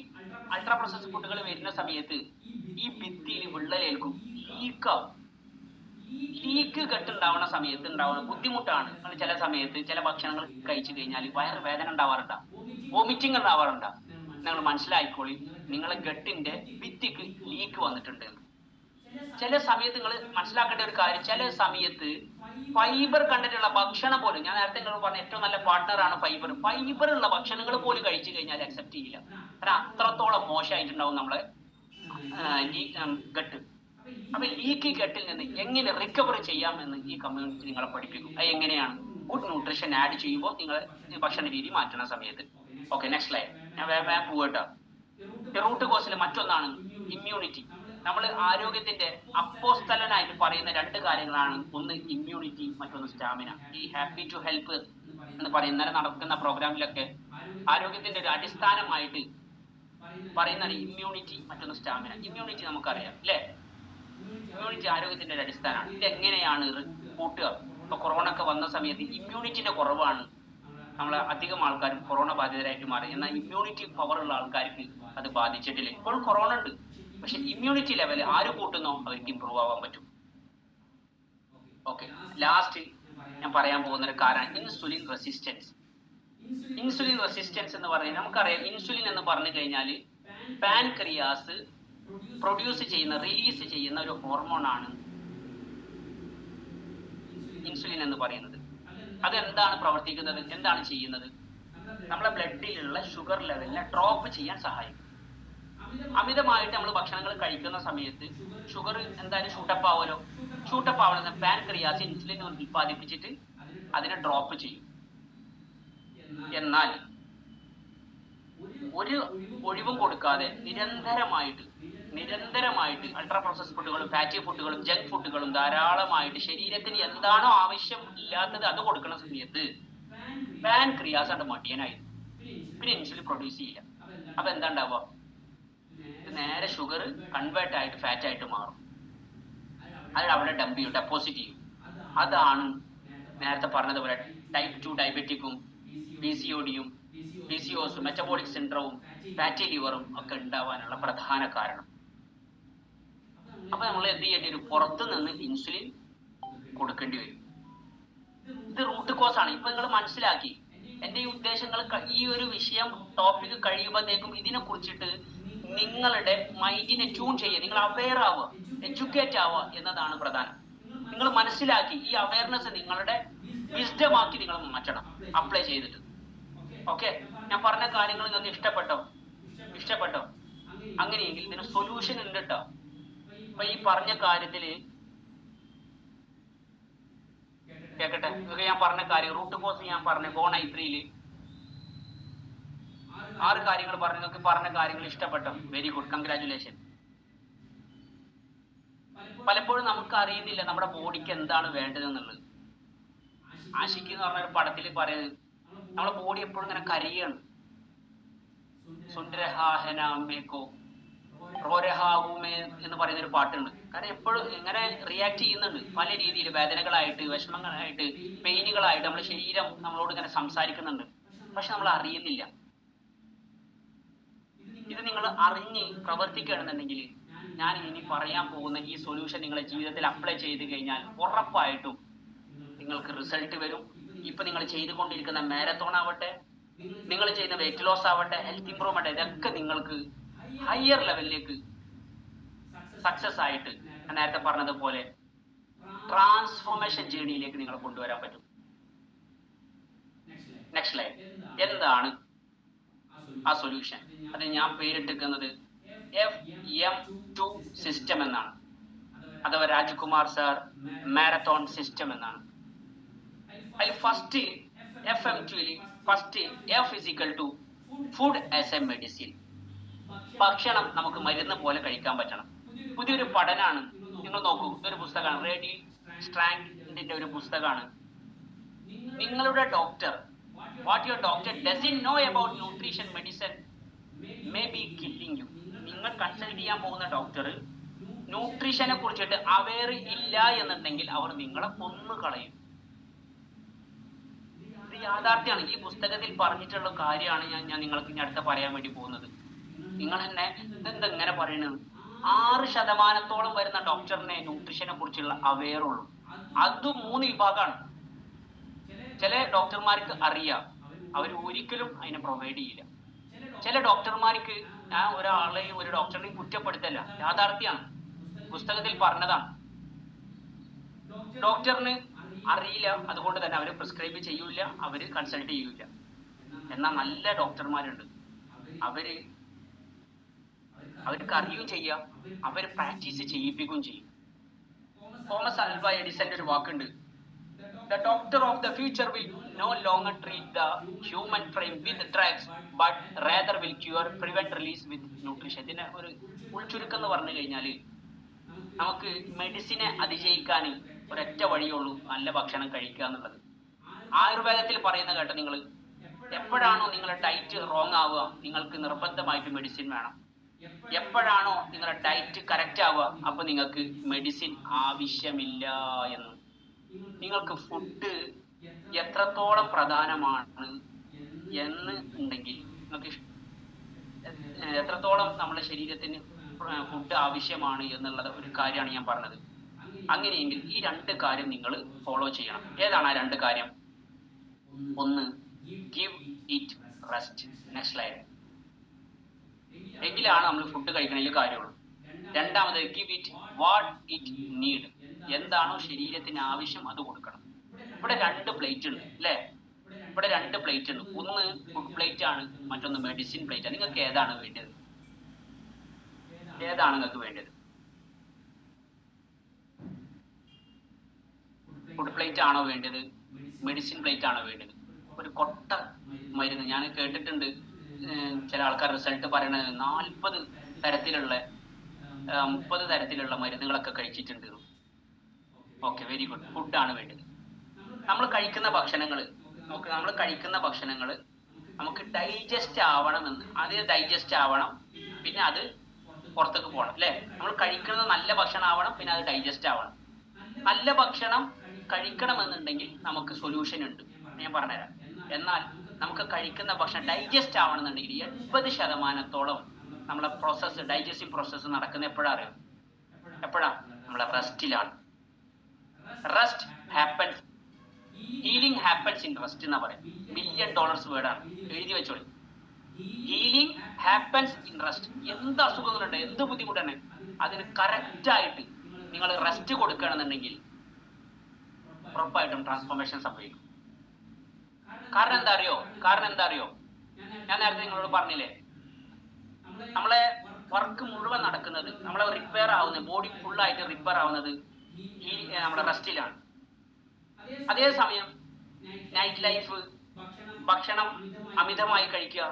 അൾട്രാ പ്രോസസ് ഫുഡുകൾ വരുന്ന സമയത്ത് ഈ ഭിത്തിയിൽ വിള്ളലേൽക്കും, ലീക്ക് ഗട്ട് ഉണ്ടാവുന്ന സമയത്ത് ഉണ്ടാവുന്ന ബുദ്ധിമുട്ടാണ്. ചില സമയത്ത് ചില ഭക്ഷണങ്ങൾ കഴിച്ചു കഴിഞ്ഞാൽ വയറ് വേദന ഉണ്ടാവാറുണ്ട്, വോമിറ്റിംഗ് ഉണ്ടാവാറുണ്ട്. നിങ്ങൾ മനസ്സിലായിക്കോളി, നിങ്ങളെ ഗട്ടിന്റെ ഭിത്തിക്ക് ലീക്ക് വന്നിട്ടുണ്ട്. ചില സമയത്ത് നിങ്ങൾ മനസ്സിലാക്കേണ്ട ഒരു കാര്യം, ചില സമയത്ത് ഫൈബർ കണ്ടിട്ടുള്ള ഭക്ഷണം പോലും, ഞാൻ നേരത്തെ നിങ്ങൾ പറഞ്ഞ ഏറ്റവും നല്ല പാർട്ട്ണറാണ് ഫൈബർ ഉള്ള ഭക്ഷണങ്ങൾ പോലും കഴിച്ചു കഴിഞ്ഞാൽ അക്സെപ്റ്റ് ചെയ്യില്ല. കാരണം അത്രത്തോളം മോശമായിട്ടുണ്ടാവും നമ്മളെ ഗട്ട്. അപ്പൊ ലീക്കി ഗട്ടിൽ നിന്ന് എങ്ങനെ റിക്കവർ ചെയ്യാമെന്ന് ഈ കമ്മ്യൂണിറ്റി നിങ്ങളെ പഠിപ്പിക്കും. അത് എങ്ങനെയാണ്? ഗുഡ് ന്യൂട്രീഷൻ ആഡ് ചെയ്യുമ്പോൾ നിങ്ങൾ ഭക്ഷണ രീതി മാറ്റുന്ന സമയത്ത്. Okay, next slide. ഞാൻ വേഗം പോകട്ടോ. റൂട്ട് കോസിൽ മറ്റൊന്നാണ് ഇമ്മ്യൂണിറ്റി. നമ്മൾ ആരോഗ്യത്തിന്റെ അപ്പോസ്തലനായിട്ട് പറയുന്ന 2 കാര്യങ്ങളാണ്. ഒന്ന് ഇമ്മ്യൂണിറ്റി, മറ്റൊന്ന് സ്റ്റാമിന. ഈ ഹാപ്പി ടു ഹെൽപ്പ് എന്ന് പറയുന്ന നടക്കുന്ന പ്രോഗ്രാമിലൊക്കെ ആരോഗ്യത്തിന്റെ ഒരു അടിസ്ഥാനമായിട്ട് പറയുന്നതാണ് ഇമ്മ്യൂണിറ്റി, മറ്റൊന്ന് സ്റ്റാമിന. ഇമ്മ്യൂണിറ്റി നമുക്കറിയാം അല്ലേ? ഇമ്മ്യൂണിറ്റി ആരോഗ്യത്തിന്റെ ഒരു അടിസ്ഥാനമാണ്. ഇതെങ്ങനെയാണ് കൂട്ടുക? ഇപ്പൊ കൊറോണ ഒക്കെ വന്ന സമയത്ത് ഇമ്മ്യൂണിറ്റിന്റെ കുറവാണ് നമ്മളെ അധികം ആൾക്കാരും കൊറോണ ബാധിതരായിട്ട് മാറി. എന്നാൽ ഇമ്മ്യൂണിറ്റി പവർ ഉള്ള ആൾക്കാർക്ക് അത് ബാധിച്ചിട്ടില്ല. ഇപ്പോഴും കൊറോണ ഉണ്ട്, പക്ഷെ ഇമ്മ്യൂണിറ്റി ലെവൽ ആര് കൂട്ടുന്നോ അവർക്ക് ഇമ്പ്രൂവ് ആവാൻ പറ്റും. ഓക്കെ, ലാസ്റ്റ് ഞാൻ പറയാൻ പോകുന്ന ഒരു കാരണം ഇൻസുലിൻ റെസിസ്റ്റൻസ്. ഇൻസുലിൻ റെസിസ്റ്റൻസ് എന്ന് പറയുന്നത് നമുക്കറിയാം. ഇൻസുലിൻ എന്ന് പറഞ്ഞു കഴിഞ്ഞാൽ പാൻക്രിയാസ് റിലീസ് ചെയ്യുന്ന ഒരു ഹോർമോണാണ് ഇൻസുലിൻ എന്ന് പറയുന്നത്. അതെന്താണ് പ്രവർത്തിക്കുന്നത്, എന്താണ് ചെയ്യുന്നത്? നമ്മളെ ബ്ലഡിലുള്ള ഷുഗർ ലെവലിനെ ഡ്രോപ്പ് ചെയ്യാൻ സഹായിക്കും. അമിതമായിട്ട് നമ്മൾ ഭക്ഷണങ്ങൾ കഴിക്കുന്ന സമയത്ത് ഷുഗർ എന്തായാലും ഷൂട്ടപ്പ് ആവുമല്ലോ. ഷൂട്ടപ്പ് ആവുന്ന പാൻക്രിയാസ് ഇൻസുലിൻ ഉൽപ്പാദിപ്പിച്ചിട്ട് അതിനെ ഡ്രോപ്പ് ചെയ്യും. എന്നാൽ ഒരു ഒഴിവും കൊടുക്കാതെ നിരന്തരമായിട്ട് അൾട്രാ പ്രോസസ് ഫുഡുകളും ഫാറ്റി ഫുഡുകളും ജങ്ക് ഫുഡുകളും ധാരാളമായിട്ട് ശരീരത്തിന് എന്താണോ ആവശ്യം ഇല്ലാത്തത് അത് കൊടുക്കുന്ന സമയത്ത് പാൻക്രിയാസ് അത് മടിയനായി, പിന്നെ ഇൻസുലിൻ പ്രൊഡ്യൂസ് ചെയ്യില്ല. അപ്പൊ എന്താ ഉണ്ടാവുക? ഇത് നേരെ ഷുഗർ കൺവേർട്ട് ആയിട്ട് ഫാറ്റ് ആയിട്ട് മാറും. അത് അവിടെ ഡംപ് ചെയ്യും, ഡെപ്പോസിറ്റ് ചെയ്യും. അതാണ് നേരത്തെ പറഞ്ഞതുപോലെ ടൈപ്പ് 2 ഡയബറ്റിക്കും PCOD-യും PCOS-ഉം മെറ്റബോളിക് സിൻഡ്രോമും ഫാറ്റി ലിവറും ഒക്കെ ഉണ്ടാവാനുള്ള പ്രധാന കാരണം. അപ്പൊ നമ്മൾ എന്ത് ചെയ്യേണ്ടി വരും? പുറത്തു നിന്ന് ഇൻസുലിൻ കൊടുക്കേണ്ടി വരും. ഇത് റൂട്ട് കോസ് ആണ്. ഇപ്പൊ നിങ്ങൾ മനസ്സിലാക്കി. എന്റെ ഈ ഉദ്ദേശങ്ങൾ, ഈ ഒരു വിഷയം ടോപ്പിക് കഴിയുമ്പോഴത്തേക്കും ഇതിനെ കുറിച്ചിട്ട് നിങ്ങളുടെ മൈൻഡിനെ ട്യൂൺ ചെയ്യുക, നിങ്ങൾ അവെയർ ആവുക, എഡ്യൂക്കേറ്റ് ആവുക എന്നതാണ് പ്രധാനം. നിങ്ങൾ മനസ്സിലാക്കി ഈ അവയർനെസ് നിങ്ങളുടെ വിസ്ഡമാക്കി നിങ്ങൾ മാറ്റണം, അപ്ലൈ ചെയ്തിട്ട്. ഓക്കെ, ഞാൻ പറഞ്ഞ കാര്യങ്ങൾ നിങ്ങൾക്ക് ഇഷ്ടപ്പെട്ടോ? അങ്ങനെയെങ്കിൽ ഇതിന് സൊല്യൂഷൻ ഉണ്ട് കേട്ടോ. അപ്പൊ ഈ പറഞ്ഞ കാര്യത്തില് കേക്കട്ടെ, നിങ്ങൾക്ക് ഞാൻ പറഞ്ഞ കാര്യം, റൂട്ട് കോസ് ഞാൻ പറഞ്ഞ GONI3-ല് 6 കാര്യങ്ങൾ പറഞ്ഞു. നിങ്ങൾക്ക് പറഞ്ഞ കാര്യങ്ങൾ ഇഷ്ടപ്പെട്ടോ? Very good, congratulation. പലപ്പോഴും നമുക്ക് അറിയുന്നില്ല നമ്മുടെ ബോഡിക്ക് എന്താണ് വേണ്ടതെന്നുള്ളത്. ആഷിക്ക് എന്ന് പറഞ്ഞ ഒരു പടത്തിൽ പറയുന്നത്, നമ്മുടെ ബോഡി എപ്പോഴും ഇങ്ങനെ കരയാണ്. സുന്ദരഹാഹനോ റോരഹാവുമേ എന്ന് പറയുന്ന ഒരു പാട്ടുണ്ട്. കാരണം എപ്പോഴും ഇങ്ങനെ റിയാക്ട് ചെയ്യുന്നുണ്ട് പല രീതിയിൽ, വേദനകളായിട്ട്, വിഷമങ്ങളായിട്ട്, പെയിനുകളായിട്ട് നമ്മുടെ ശരീരം നമ്മളോട് ഇങ്ങനെ സംസാരിക്കുന്നുണ്ട്. പക്ഷെ നമ്മൾ അറിയുന്നില്ല. ഇത് നിങ്ങൾ അറിഞ്ഞ് പ്രവർത്തിക്കുകയാണെന്നുണ്ടെങ്കിൽ, ഞാൻ ഇനി പറയാൻ പോകുന്ന ഈ സൊല്യൂഷൻ നിങ്ങളുടെ ജീവിതത്തിൽ അപ്ലൈ ചെയ്ത് കഴിഞ്ഞാൽ ഉറപ്പായിട്ടും നിങ്ങൾക്ക് റിസൾട്ട് വരും. ഇപ്പൊ നിങ്ങൾ ചെയ്തുകൊണ്ടിരിക്കുന്ന മാരത്തോൺ ആവട്ടെ, നിങ്ങൾ ചെയ്യുന്ന വെയിറ്റ് ലോസ് ആവട്ടെ, ഹെൽത്ത് ഇംപ്രൂവ്മെന്റ്, ഇതൊക്കെ നിങ്ങൾക്ക് ഹയർ ലെവലിലേക്ക് സക്സസ് ആയിട്ട് ഞാൻ നേരത്തെ പറഞ്ഞതുപോലെ ട്രാൻസ്ഫോർമേഷൻ ജേണിയിലേക്ക് നിങ്ങളെ കൊണ്ടുവരാൻ പറ്റും. Next line. എന്താണ് ആ സൊല്യൂഷൻ? അത് ഞാൻ പേരിട്ടിരിക്കുന്നത് FM2 സിസ്റ്റം എന്നാണ്, അഥവാ രാജ്കുമാർ സാർ മാരത്തോൺ സിസ്റ്റം എന്നാണ്. അതിൽ ഫസ്റ്റ് FM2-ൽ first F = food as a medicine. ഭക്ഷണം നമുക്ക് മരുന്ന് പോലെ കഴിക്കാൻ പറ്റണം. പുതിയൊരു പഠനമാണ്. നിങ്ങൾ നോക്കൂ, ഇതൊരു പുസ്തകമാണ്, റേഡി സ്ട്രാൻഡിന്റെ ഒരു പുസ്തകമാണ്. നിങ്ങളുടെ doctor, what your doctor doesn't know about nutrition medicine may be killing you. നിങ്ങൾ കൺസൾട്ട് ചെയ്യാൻ പോകുന്ന ഡോക്ടർ ന്യൂട്രീഷനെ കുറിച്ചിട്ട് അവെയർ ഇല്ല എന്നുണ്ടെങ്കിൽ അവർ നിങ്ങളെ കൊന്നു കളയും. ഇത് യാഥാർത്ഥ്യമാണ്. ഈ പുസ്തകത്തിൽ പറഞ്ഞിട്ടുള്ള കാര്യമാണ് ഞാൻ നിങ്ങൾക്ക് ഇനി അടുത്ത പറയാൻ വേണ്ടി പോകുന്നത്. നിങ്ങൾ തന്നെ ഇതെന്തെങ്ങനെ പറയണത്? 6% വരുന്ന ഡോക്ടറിനെ ന്യൂട്രീഷനെ കുറിച്ചുള്ള അവെയർ ഉള്ളൂ. അതും 3 വിഭാഗമാണ്. ചില ഡോക്ടർമാർക്ക് അറിയാം, അവർ ഒരിക്കലും അതിനെ പ്രൊവൈഡ് ചെയ്യില്ല. ചില ഡോക്ടർമാർക്ക്, ഞാൻ ഒരാളെയും ഒരു ഡോക്ടറിനെയും കുറ്റപ്പെടുത്തല്ല, യാഥാർത്ഥ്യമാണ്, പുസ്തകത്തിൽ പറഞ്ഞതാണ്. ഡോക്ടറിന് അറിയില്ല, അതുകൊണ്ട് തന്നെ അവർ പ്രിസ്ക്രൈബ് ചെയ്യൂല, അവർ കൺസൾട്ട് ചെയ്യൂല. എന്നാൽ നല്ല ഡോക്ടർമാരുണ്ട്, അവർക്ക് അറിയുകയും ചെയ്യാം, അവർ പ്രാക്ടീസ് ചെയ്യിപ്പിക്കുകയും ചെയ്യും. തോമസ് ആൽവ എഡിസന്റെ ഒരു വാക്കുണ്ട്, the doctor of the future will no longer treat the human frame with drugs but rather will cure, prevent, release with nutrition. ഇതിനെ ഒരു ഉൾച്ചുരുക്കം എന്ന് പറഞ്ഞു കഴിഞ്ഞാൽ, നമുക്ക് മെഡിസിനെ അതിജയിക്കാൻ ഒരൊറ്റ വഴിയുള്ളൂ, നല്ല ഭക്ഷണം കഴിക്കുക എന്നുള്ളത്. ആയുർവേദത്തിൽ പറയുന്ന കേട്ടോ നിങ്ങൾ, എപ്പോഴാണോ നിങ്ങളുടെ ഡയറ്റ് റോങ് ആവുക, നിങ്ങൾക്ക് നിർബന്ധമായിട്ട് മെഡിസിൻ വേണം. എപ്പോഴാണോ നിങ്ങളുടെ ഡയറ്റ് കറക്റ്റ് ആവുക, അപ്പൊ നിങ്ങൾക്ക് മെഡിസിൻ ആവശ്യമില്ല എന്ന്. നിങ്ങൾക്ക് ഫുഡ് എത്രത്തോളം പ്രധാനമാണ് എന്ന് ഉണ്ടെങ്കിൽ, നിങ്ങൾക്ക് എത്രത്തോളം നമ്മുടെ ശരീരത്തിന് ഫുഡ് ആവശ്യമാണ് എന്നുള്ളത് ഒരു കാര്യമാണ് ഞാൻ പറഞ്ഞത്. അങ്ങനെയെങ്കിൽ ഈ 2 കാര്യം നിങ്ങൾ ഫോളോ ചെയ്യണം. ഏതാണ് ആ 2 കാര്യം? ഒന്ന്, give it rest. Next line. എങ്കിലാണ് നമ്മൾ ഫുഡ് കഴിക്കണമെങ്കിൽ കാര്യമുള്ളൂ. രണ്ടാമത്, give it what it need. എന്താണോ ശരീരത്തിന് ആവശ്യം അത് കൊടുക്കണം. ഇവിടെ 2 പ്ലേറ്റ് ഉണ്ട് അല്ലേ? ഇവിടെ 2 പ്ലേറ്റ് ഉണ്ട്. ഒന്ന് ഫുഡ് പ്ലേറ്റ് ആണ്, മറ്റൊന്ന് മെഡിസിൻ പ്ലേറ്റ് ആണ്. നിങ്ങൾക്ക് ഏതാണ് വേണ്ടത്? ഏതാണ് നിങ്ങൾക്ക് വേണ്ടത്? ഫുഡ് പ്ലേറ്റ് ആണോ വേണ്ടത്? മെഡിസിൻ പ്ലേറ്റ് ആണോ വേണ്ടത്? ഒരു കൊട്ട മരുന്ന് ഞാൻ കേട്ടിട്ടുണ്ട്, ചില ആൾക്കാർ റിസൾട്ട് പറയണത് 40 തരത്തിലുള്ള 30 തരത്തിലുള്ള മരുന്നുകളൊക്കെ കഴിച്ചിട്ടുണ്ട്. Okay, very good. ഫുഡാണ് വേണ്ടത്. നമ്മൾ കഴിക്കുന്ന ഭക്ഷണങ്ങൾ നമുക്ക് ഡൈജസ്റ്റ് ആവണമെന്ന്, അത് ഡൈജസ്റ്റ് ആവണം, പിന്നെ അത് പുറത്തേക്ക് പോകണം അല്ലേ. നമ്മൾ കഴിക്കുന്നത് നല്ല ഭക്ഷണം ആവണം, പിന്നെ അത് ഡൈജസ്റ്റ് ആവണം. നല്ല ഭക്ഷണം കഴിക്കണമെന്നുണ്ടെങ്കിൽ നമുക്ക് സൊല്യൂഷൻ ഉണ്ട്, ഞാൻ പറഞ്ഞുതരാം. എന്നാൽ നമുക്ക് കഴിക്കുന്ന ഭക്ഷണം ഡൈജസ്റ്റ് ആവണമെന്നുണ്ടെങ്കിൽ 80% നമ്മളെ പ്രോസസ്സ്, ഡൈജസ്റ്റീവ് പ്രോസസ്സ് നടക്കുന്ന എപ്പോഴാ അറിയാം? എപ്പോഴാ? നമ്മളെ റെസ്റ്റിലാണ്. Rest happens, healing happens in rest എന്നാ പറയാം. $1 million വേർഡാണ്, എഴുതി വെച്ചോളി. Healing happens in rest. എന്ത് അസുഖങ്ങളുണ്ട്, എന്ത് ബുദ്ധിമുട്ടാണ്, അതിന് കറക്റ്റായിട്ട് നിങ്ങൾ റെസ്റ്റ് കൊടുക്കുകയാണെന്നുണ്ടെങ്കിൽ ഉറപ്പായിട്ടും ട്രാൻസ്ഫോർമേഷൻ സംഭവിക്കും. കാരണം എന്താ അറിയോ? ഞാൻ നേരത്തെ നിങ്ങളോട് പറഞ്ഞില്ലേ, നമ്മളെ വർക്ക് മുഴുവൻ നടക്കുന്നത്, നമ്മളെ റിപ്പയർ ആവുന്നത്, ബോഡി ഫുള്ളായിട്ട് റിപ്പയർ ആവുന്നത് ഈ നമ്മുടെ റെസ്റ്റിലാണ്. അതേസമയം നൈറ്റ് ലൈഫ്, ഭക്ഷണം അമിതമായി കഴിക്കുക,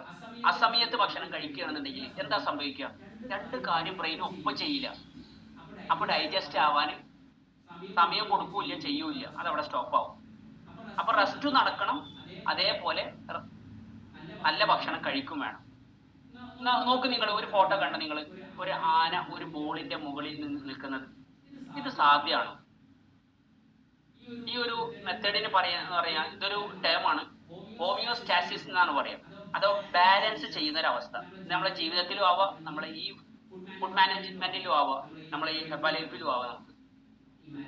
അസമയത്ത് ഭക്ഷണം കഴിക്കുകയാണെന്നുണ്ടെങ്കിൽ എന്താ സംഭവിക്കുക? 2 കാര്യം ബ്രെയിൻ ഒപ്പം ചെയ്യില്ല. അപ്പൊ ഡൈജസ്റ്റ് ആവാൻ സമയം കൊടുക്കൂല, ചെയ്യൂല, അതവിടെ സ്റ്റോപ്പ് ആവും. അപ്പൊ റെസ്റ്റ് നടക്കണം, അതേപോലെ നല്ല ഭക്ഷണം കഴിക്കും വേണം. നോക്ക്, നിങ്ങൾ ഒരു ഫോട്ടോ കണ്ട, നിങ്ങൾ ഒരു ആന ഒരു ബോളിന്റെ മുകളിൽ നിന്ന് നിൽക്കുന്നത്, ഇത് സാധ്യമാണോ? ഈ ഒരു മെത്തേഡിന് പറയാ ഇതൊരു ടേമാണ്, ഹോമിയോസ്റ്റാസിസ് എന്നാണ് പറയാം. അതോ ബാലൻസ് ചെയ്യുന്ന ഒരു അവസ്ഥ. നമ്മളെ ജീവിതത്തിലും ആവാം, നമ്മളെ ഈ ഫുഡ് മാനേജ്മെന്റിലും ആവാം, നമ്മളെ ഈ ലൈഫിലും ആവാം. നമുക്ക്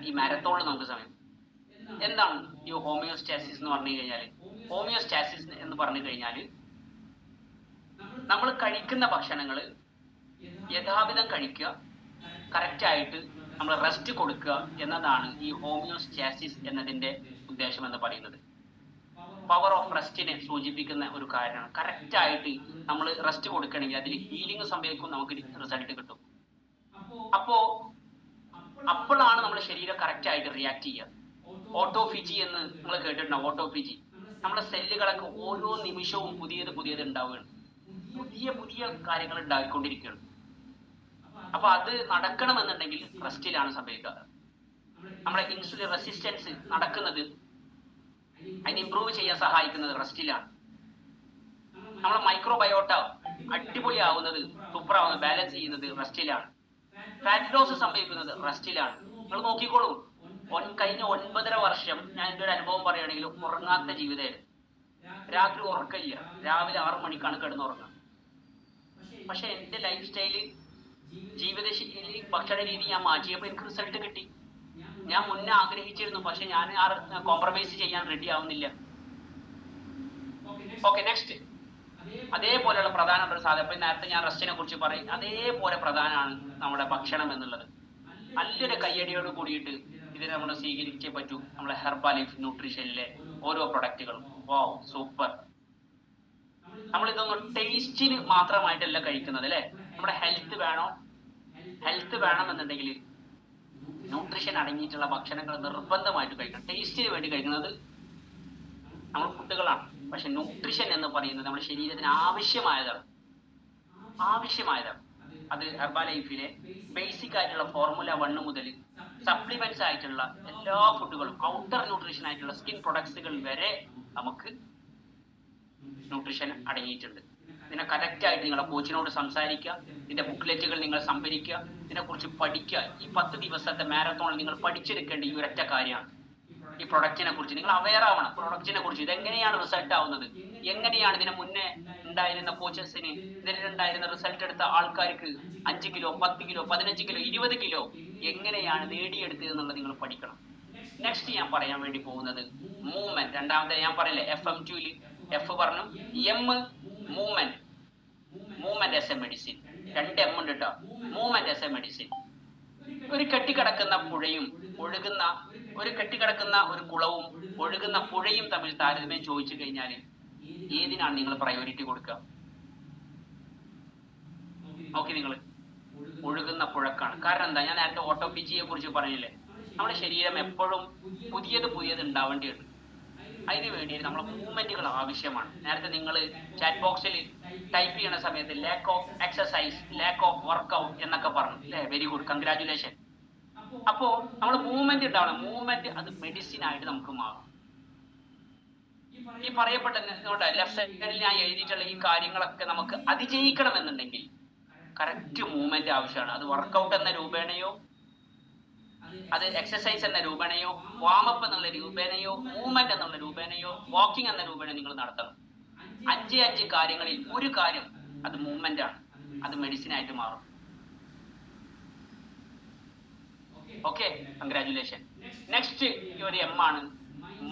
ഈ മാരത്തോണിൽ നമുക്ക് സമയം. എന്താണ് ഈ ഹോമിയോസ്റ്റാസിസ് എന്ന് പറഞ്ഞു കഴിഞ്ഞാൽ? ഹോമിയോസ്റ്റാസിസ് എന്ന് പറഞ്ഞു കഴിഞ്ഞാൽ നമ്മൾ കഴിക്കുന്ന ഭക്ഷണങ്ങൾ യഥാവിധം കഴിക്കുക, കറക്റ്റായിട്ട് നമ്മൾ റെസ്റ്റ് കൊടുക്കുക എന്നതാണ് ഈ ഹോമിയോസ്റ്റാസിസ് എന്നതിന്റെ ഉദ്ദേശം എന്ന് പറയുന്നത്. പവർ ഓഫ് റെസ്റ്റിനെ സൂചിപ്പിക്കുന്ന ഒരു കാര്യമാണ്. കറക്റ്റായിട്ട് നമ്മൾ റെസ്റ്റ് കൊടുക്കണമെങ്കിൽ അതിൽ ഹീലിംഗ് സംഭവിക്കും, നമുക്ക് റിസൾട്ട് കിട്ടും. അപ്പോഴാണ് നമ്മുടെ ശരീരം കറക്റ്റായിട്ട് റിയാക്ട് ചെയ്യുക. ഓട്ടോഫിജി എന്ന് നിങ്ങൾ കേട്ടിട്ടുണ്ടോ? ഓട്ടോഫിജി, നമ്മുടെ സെല്ലുകളൊക്കെ ഓരോ നിമിഷവും പുതിയത് ഉണ്ടാവുകയാണ്, പുതിയ കാര്യങ്ങൾ ഉണ്ടായിക്കൊണ്ടിരിക്കുകയാണ്. അപ്പൊ അത് നടക്കണമെന്നുണ്ടെങ്കിൽ റെസ്റ്റിലാണ് സംഭവിക്കുക. നമ്മുടെ ഇൻസുലിൻ റെസിസ്റ്റൻസ് നടക്കുന്നത്, അതിന് ഇംപ്രൂവ് ചെയ്യാൻ സഹായിക്കുന്നത് റെസ്റ്റിലാണ്. നമ്മുടെ മൈക്രോബയോട്ട അടിപൊളിയാവുന്നത്, സൂപ്പറാവുന്നത്, ബാലൻസ് ചെയ്യുന്നത് റെസ്റ്റിലാണ്. ഫാറ്റ് ലോസ് സംഭവിക്കുന്നത് റെസ്റ്റിലാണ്. നിങ്ങൾ നോക്കിക്കോളൂ, കഴിഞ്ഞ 9.5 വർഷം ഞാൻ എൻ്റെ ഒരു അനുഭവം പറയുകയാണെങ്കിൽ ഉറങ്ങാത്ത ജീവിതമായിരുന്നു. രാത്രി ഉറക്കമില്ല, രാവിലെ 6 മണിക്കാണ് കിടന്നുറങ്ങുക. പക്ഷെ എൻ്റെ ലൈഫ് സ്റ്റൈല്, ജീവിതശൈലി, ഭക്ഷണ രീതി ഞാൻ മാറ്റിയപ്പോൾ എനിക്ക് റിസൾട്ട് കിട്ടി. ഞാൻ മുന്നേ ആഗ്രഹിച്ചിരുന്നു, പക്ഷെ ഞാൻ കോംപ്രമൈസ് ചെയ്യാൻ റെഡി ആവുന്നില്ല. Okay, next. അതേപോലെയുള്ള പ്രധാനപ്പെട്ട സാധനം, ഇപ്പം നേരത്തെ ഞാൻ റെസ്റ്റിനെ കുറിച്ച് പറയും, അതേപോലെ പ്രധാനമാണ് നമ്മുടെ ഭക്ഷണം എന്നുള്ളത്. നല്ലൊരു കയ്യടിയോട് കൂടിയിട്ട് ഇതിനെ നമ്മൾ സ്വീകരിച്ചേ പറ്റൂ. നമ്മളെ ഹെർബാലൈഫ് ന്യൂട്രീഷനിലെ ഓരോ പ്രൊഡക്റ്റുകളും വാവ് സൂപ്പർ. നമ്മളിതൊന്നും ടേസ്റ്റിന് മാത്രമായിട്ടല്ല കഴിക്കുന്നത് അല്ലേ. നമ്മുടെ ഹെൽത്ത് വേണമെന്നുണ്ടെങ്കിൽ ന്യൂട്രീഷൻ അടങ്ങിയിട്ടുള്ള ഭക്ഷണങ്ങൾ നിർബന്ധമായിട്ട് കഴിക്കണം. ടേസ്റ്റിന് വേണ്ടി കഴിക്കുന്നത് നമ്മൾ ഫുഡുകളാണ്, പക്ഷെ ന്യൂട്രീഷൻ എന്ന് പറയുന്നത് നമ്മുടെ ശരീരത്തിന് ആവശ്യമായതാണ്. അത് ഹെർബാലൈഫിലെ ബേസിക് ആയിട്ടുള്ള ഫോർമുല 1 മുതൽ സപ്ലിമെന്റ്സ് ആയിട്ടുള്ള എല്ലാ ഫുഡുകളും, ഔട്ടർ ന്യൂട്രീഷൻ ആയിട്ടുള്ള സ്കിൻ പ്രൊഡക്ട്സുകൾ വരെ നമുക്ക് ന്യൂട്രീഷൻ അടങ്ങിയിട്ടുണ്ട്. ഇതിനെ കറക്റ്റായിട്ട് നിങ്ങളുടെ കോച്ചിനോട് സംസാരിക്കുക, ഇതിന്റെ ബുക്ക്ലെറ്റുകൾ നിങ്ങൾ സംഭരിക്കുക, ഇതിനെക്കുറിച്ച് പഠിക്കുക. ഈ 10 ദിവസത്തെ മാരത്തോണിൽ നിങ്ങൾ പഠിച്ചെടുക്കേണ്ട ഈ ഒരൊറ്റ കാര്യമാണ്. ഈ പ്രൊഡക്റ്റിനെ കുറിച്ച് നിങ്ങൾ അവെയർ ആവണം. പ്രൊഡക്റ്റിനെ കുറിച്ച് ഇതെങ്ങനെയാണ് റിസൾട്ട് ആവുന്നത്, എങ്ങനെയാണ് ഇതിന് മുന്നേ ഉണ്ടായിരുന്ന കോച്ചസിന്, ഇതിനുണ്ടായിരുന്ന റിസൾട്ട് എടുത്ത ആൾക്കാർക്ക് 5 കിലോ 10 കിലോ 15 കിലോ 20 കിലോ എങ്ങനെയാണ് നേടിയെടുത്തത് എന്നുള്ളത് നിങ്ങൾ പഠിക്കണം. നെക്സ്റ്റ് ഞാൻ പറയാൻ വേണ്ടി പോകുന്നത് മൂവ്മെന്റ്. രണ്ടാമത്തെ ഞാൻ പറയില്ലേ, FM2 എഫ് പറഞ്ഞു, movement as a medicine. 2 M ഉണ്ട് കേട്ടോ. Movement as a medicine. ഒരു കെട്ടിക്കിടക്കുന്ന പുഴയും ഒരു കുളവും ഒഴുകുന്ന പുഴയും തമ്മിൽ താരതമ്യം ചോദിച്ചു കഴിഞ്ഞാൽ ഏതിനാണ് നിങ്ങൾ പ്രയോറിറ്റി കൊടുക്കുക? നോക്കി നിങ്ങൾ, ഒഴുകുന്ന പുഴക്കാണ്. കാരണം എന്താ? ഞാൻ നേരത്തെ ഓട്ടോഫിജിയെ കുറിച്ച് പറഞ്ഞില്ലേ, നമ്മുടെ ശരീരം എപ്പോഴും പുതിയത് ഉണ്ടാവേണ്ടിയുണ്ട്. അതിന് വേണ്ടി നമ്മൾ മൂവ്മെന്റുകൾ ആവശ്യമാണ്. നേരത്തെ നിങ്ങൾ ചാറ്റ് ബോക്സിൽ ടൈപ്പ് ചെയ്യുന്ന സമയത്ത് lack of exercise, lack of workout എന്നൊക്കെ പറഞ്ഞു അല്ലേ? Very good, congratulation. അപ്പോൾ നമ്മൾ മൂവ്മെന്റ് ഉണ്ടാവണം. മൂവ്മെന്റ് അത് മെഡിസിൻ ആയിട്ട് നമുക്ക് മാറും. ഈ പറയപ്പെട്ട ലെഫ്റ്റ് സൈഡിൽ ഞാൻ എഴുതിയിട്ടുള്ള ഈ കാര്യങ്ങളൊക്കെ നമുക്ക് അതിജയിക്കണമെന്നുണ്ടെങ്കിൽ കറക്റ്റ് മൂവ്മെന്റ് ആവശ്യമാണ്. അത് വർക്കൗട്ട് എന്ന രൂപേണയോ, അത് എക്സസൈസ് എന്ന രൂപേണയോ, വാമപ്പ് എന്നുള്ള രൂപേണയോ, മൂവ്മെന്റ് എന്നുള്ള രൂപേണയോ, വാക്കിംഗ് എന്ന രൂപേണ നിങ്ങൾ നടത്തണം. 5 കാര്യങ്ങളിൽ ഒരു കാര്യം അത് മൂവ്മെന്റ് ആണ്, അത് മെഡിസിൻ ആയിട്ട് മാറും. Okay, congratulation. നെക്സ്റ്റ് ഈ ഒരു എം ആണ്,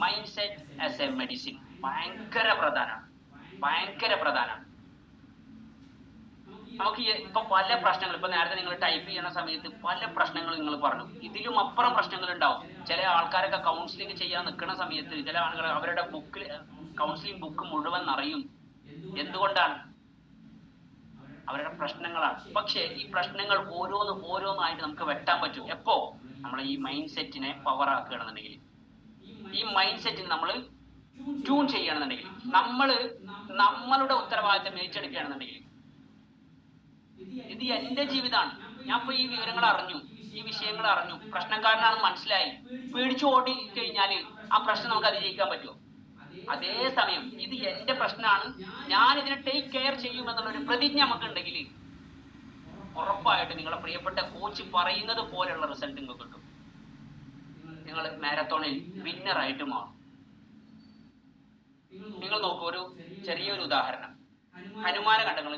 mind set as a medicine. ഭയങ്കര പ്രധാനമാണ്. നമുക്ക് ഇപ്പൊ പല പ്രശ്നങ്ങൾ, ഇപ്പൊ നേരത്തെ നിങ്ങൾ ടൈപ്പ് ചെയ്യുന്ന സമയത്ത് പല പ്രശ്നങ്ങൾ നിങ്ങൾ പറഞ്ഞു, ഇതിലും അപ്പുറം പ്രശ്നങ്ങൾ ഉണ്ടാവും. ചില ആൾക്കാരൊക്കെ കൗൺസിലിംഗ് ചെയ്യാൻ നിൽക്കുന്ന സമയത്ത് ചില ആളുകൾ അവരുടെ ബുക്കിൽ കൗൺസിലിംഗ് ബുക്ക് മുഴുവൻ നിറയും. എന്തുകൊണ്ടാണ്? അവരുടെ പ്രശ്നങ്ങളാണ്. പക്ഷേ ഈ പ്രശ്നങ്ങൾ ഓരോന്നായിട്ട് നമുക്ക് വെട്ടാൻ പറ്റും. എപ്പോ നമ്മൾ ഈ മൈൻഡ് സെറ്റിനെ പവർ ആക്കുകയാണെന്നുണ്ടെങ്കിൽ, ഈ മൈൻഡ് സെറ്റിന് നമ്മൾ ട്യൂൺ ചെയ്യണമെന്നുണ്ടെങ്കിൽ, നമ്മളുടെ ഉത്തരവാദിത്തം ഏറ്റെടുക്കുകയാണെന്നുണ്ടെങ്കിൽ, ഇത് എന്റെ ജീവിതമാണ്, ഞാൻ ഇപ്പൊ ഈ വിവരങ്ങൾ അറിഞ്ഞു, ഈ വിഷയങ്ങൾ അറിഞ്ഞു, പ്രശ്നക്കാരനാണെന്ന് മനസ്സിലായി, പേടിച്ചു ഓടി കഴിഞ്ഞാല് ആ പ്രശ്നം നമുക്ക് അതിജയിക്കാൻ പറ്റുമോ? അതേസമയം ഇത് എന്റെ പ്രശ്നമാണ്, ഞാൻ ഇതിനെ ടേക്ക് കെയർ ചെയ്യുമെന്നുള്ളൊരു പ്രതിജ്ഞ നമുക്കുണ്ടെങ്കിൽ ഉറപ്പായിട്ട് നിങ്ങളെ പ്രിയപ്പെട്ട കോച്ച് പറയുന്നത് പോലെയുള്ള റിസൾട്ട് നിങ്ങൾക്ക് കിട്ടും. നിങ്ങൾ മാരത്തോണിൽ വിന്നറായിട്ട് മാറും. നിങ്ങൾ നോക്കൂ, ഒരു ചെറിയൊരു ഉദാഹരണം. ഹനുമാനെ കണ്ടങ്ങൾ.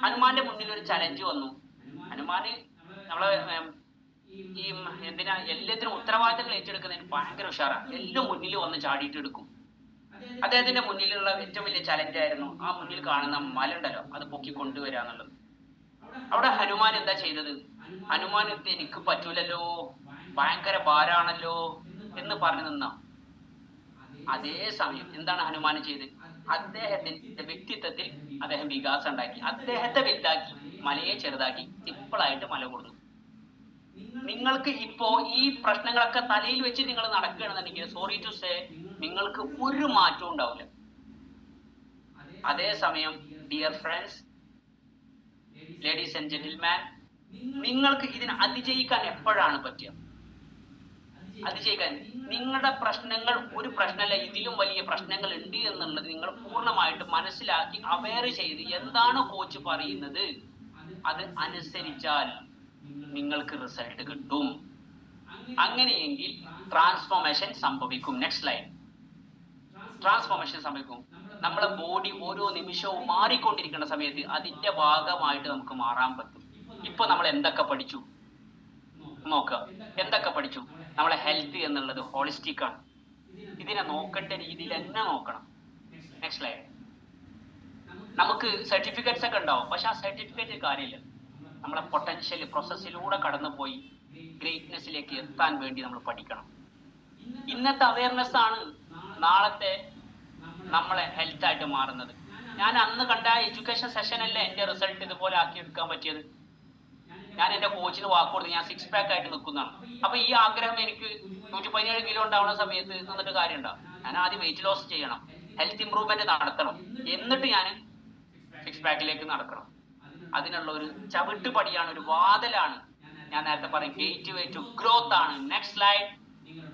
ഹനുമാന്റെ മുന്നിൽ ഒരു ചലഞ്ച് വന്നു. ഹനുമാന് നമ്മളെ ഈ എല്ലാത്തിനും ഉത്തരവാദിത്തങ്ങൾ ഏറ്റെടുക്കുന്നതിന് ഭയങ്കര ഉഷാറാണ്. എല്ലാം മുന്നിൽ വന്ന് ചാടിയിട്ട് എടുക്കും. അദ്ദേഹത്തിന്റെ മുന്നിലുള്ള ഏറ്റവും വലിയ ചലഞ്ച് ആയിരുന്നു ആ മുന്നിൽ കാണുന്ന മല ഉണ്ടല്ലോ, അത് പൊക്കി കൊണ്ടുവരിക എന്നുള്ളത്. അവിടെ ഹനുമാൻ എന്താ ചെയ്തത്? ഹനുമാൻ എനിക്ക് പറ്റൂലല്ലോ, ഭയങ്കര ഭാരാണല്ലോ എന്ന് പറഞ്ഞു നിന്ന. അതേ സമയം എന്താണ് ഹനുമാൻ ചെയ്തത്? അദ്ദേഹത്തിന്റെ വ്യക്തിത്വത്തിൽ അദ്ദേഹം വികാസം ഉണ്ടാക്കി. അദ്ദേഹത്തെ വലുതാക്കി, മലയെ ചെറുതാക്കി, സിമ്പിളായിട്ട് മല കൊടുത്തു. നിങ്ങൾക്ക് ഇപ്പോ ഈ പ്രശ്നങ്ങളൊക്കെ തലയിൽ വെച്ച് നിങ്ങൾ നടക്കുകയാണെന്നുണ്ടെങ്കിൽ, സോറി ടു സേ, നിങ്ങൾക്ക് ഒരു മാറ്റവും ഉണ്ടാവില്ല. അതേസമയം dear friends, ladies and gentleman, നിങ്ങൾക്ക് ഇതിനെ അതിജയിക്കാൻ എപ്പോഴാണ് പറ്റുക? അതിജയിക്കാൻ നിങ്ങളുടെ പ്രശ്നങ്ങൾ ഒരു പ്രശ്നമല്ല, ഇതിലും വലിയ പ്രശ്നങ്ങൾ ഉണ്ട് എന്നുള്ളത് നിങ്ങൾ പൂർണ്ണമായിട്ട് മനസ്സിലാക്കി അവെയർ ചെയ്ത് എന്താണ് കോച്ച് പറയുന്നത് അത് അനുസരിച്ചാൽ നിങ്ങൾക്ക് റിസൾട്ട് കിട്ടും. അങ്ങനെയെങ്കിൽ ട്രാൻസ്ഫോർമേഷൻ സംഭവിക്കും. Next line. ട്രാൻസ്ഫോർമേഷൻ സംഭവിക്കും. നമ്മളെ ബോഡി ഓരോ നിമിഷവും മാറിക്കൊണ്ടിരിക്കുന്ന സമയത്ത് അതിന്റെ ഭാഗമായിട്ട് നമുക്ക് മാറാൻ പറ്റും. ഇപ്പൊ നമ്മൾ എന്തൊക്കെ പഠിച്ചു നോക്കുക. എന്തൊക്കെ പഠിച്ചു? നമ്മളെ ഹെൽത്ത് എന്നുള്ളത് ഹോളിസ്റ്റിക് ആണ്. ഇതിനെ നോക്കേണ്ട രീതിയിൽ തന്നെ നോക്കണം. Next line. നമുക്ക് സർട്ടിഫിക്കറ്റ്സ് ഒക്കെ ഉണ്ടാവും, പക്ഷെ ആ സർട്ടിഫിക്കറ്റ് കാര്യമില്ല. നമ്മളെ പൊട്ടൻഷ്യൽ പ്രോസസ്സിലൂടെ കടന്നുപോയി ഗ്രേറ്റ്നെസ്സിലേക്ക് എത്താൻ വേണ്ടി നമ്മൾ പഠിക്കണം. ഇന്നത്തെ അവയർനെസ് ആണ് നാളത്തെ നമ്മളെ ഹെൽത്ത് ആയിട്ട് മാറുന്നത്. ഞാൻ അന്ന് കണ്ട എഡ്യൂക്കേഷൻ സെഷനല്ലേ എന്റെ റിസൾട്ട് ഇതുപോലെ ആക്കി എടുക്കാൻ പറ്റിയത്. ഞാൻ എന്റെ കോച്ചിന് വാക്ക് കൊടുത്ത് ഞാൻ 6 പാക്ക് ആയിട്ട് നിൽക്കുന്നതാണ്. അപ്പൊ ഈ ആഗ്രഹം എനിക്ക് 117 കിലോ ഉണ്ടാവുന്ന സമയത്ത് നിന്നിട്ട് കാര്യം ഉണ്ടാവും. ഞാൻ ആദ്യം വെയിറ്റ് ലോസ് ചെയ്യണം, ഹെൽത്ത് ഇംപ്രൂവ്മെന്റ് നടത്തണം, എന്നിട്ട് ഞാൻ 6 പാക്കിലേക്ക് നടക്കണം. അതിനുള്ള ഒരു ചവിട്ടുപടിയാണ്, ഒരു വാതിലാണ്. ഞാൻ നേരത്തെ പറയും ഗേറ്റ് വേ ടു ഗ്രോത്ത് ആണ്. Next slide.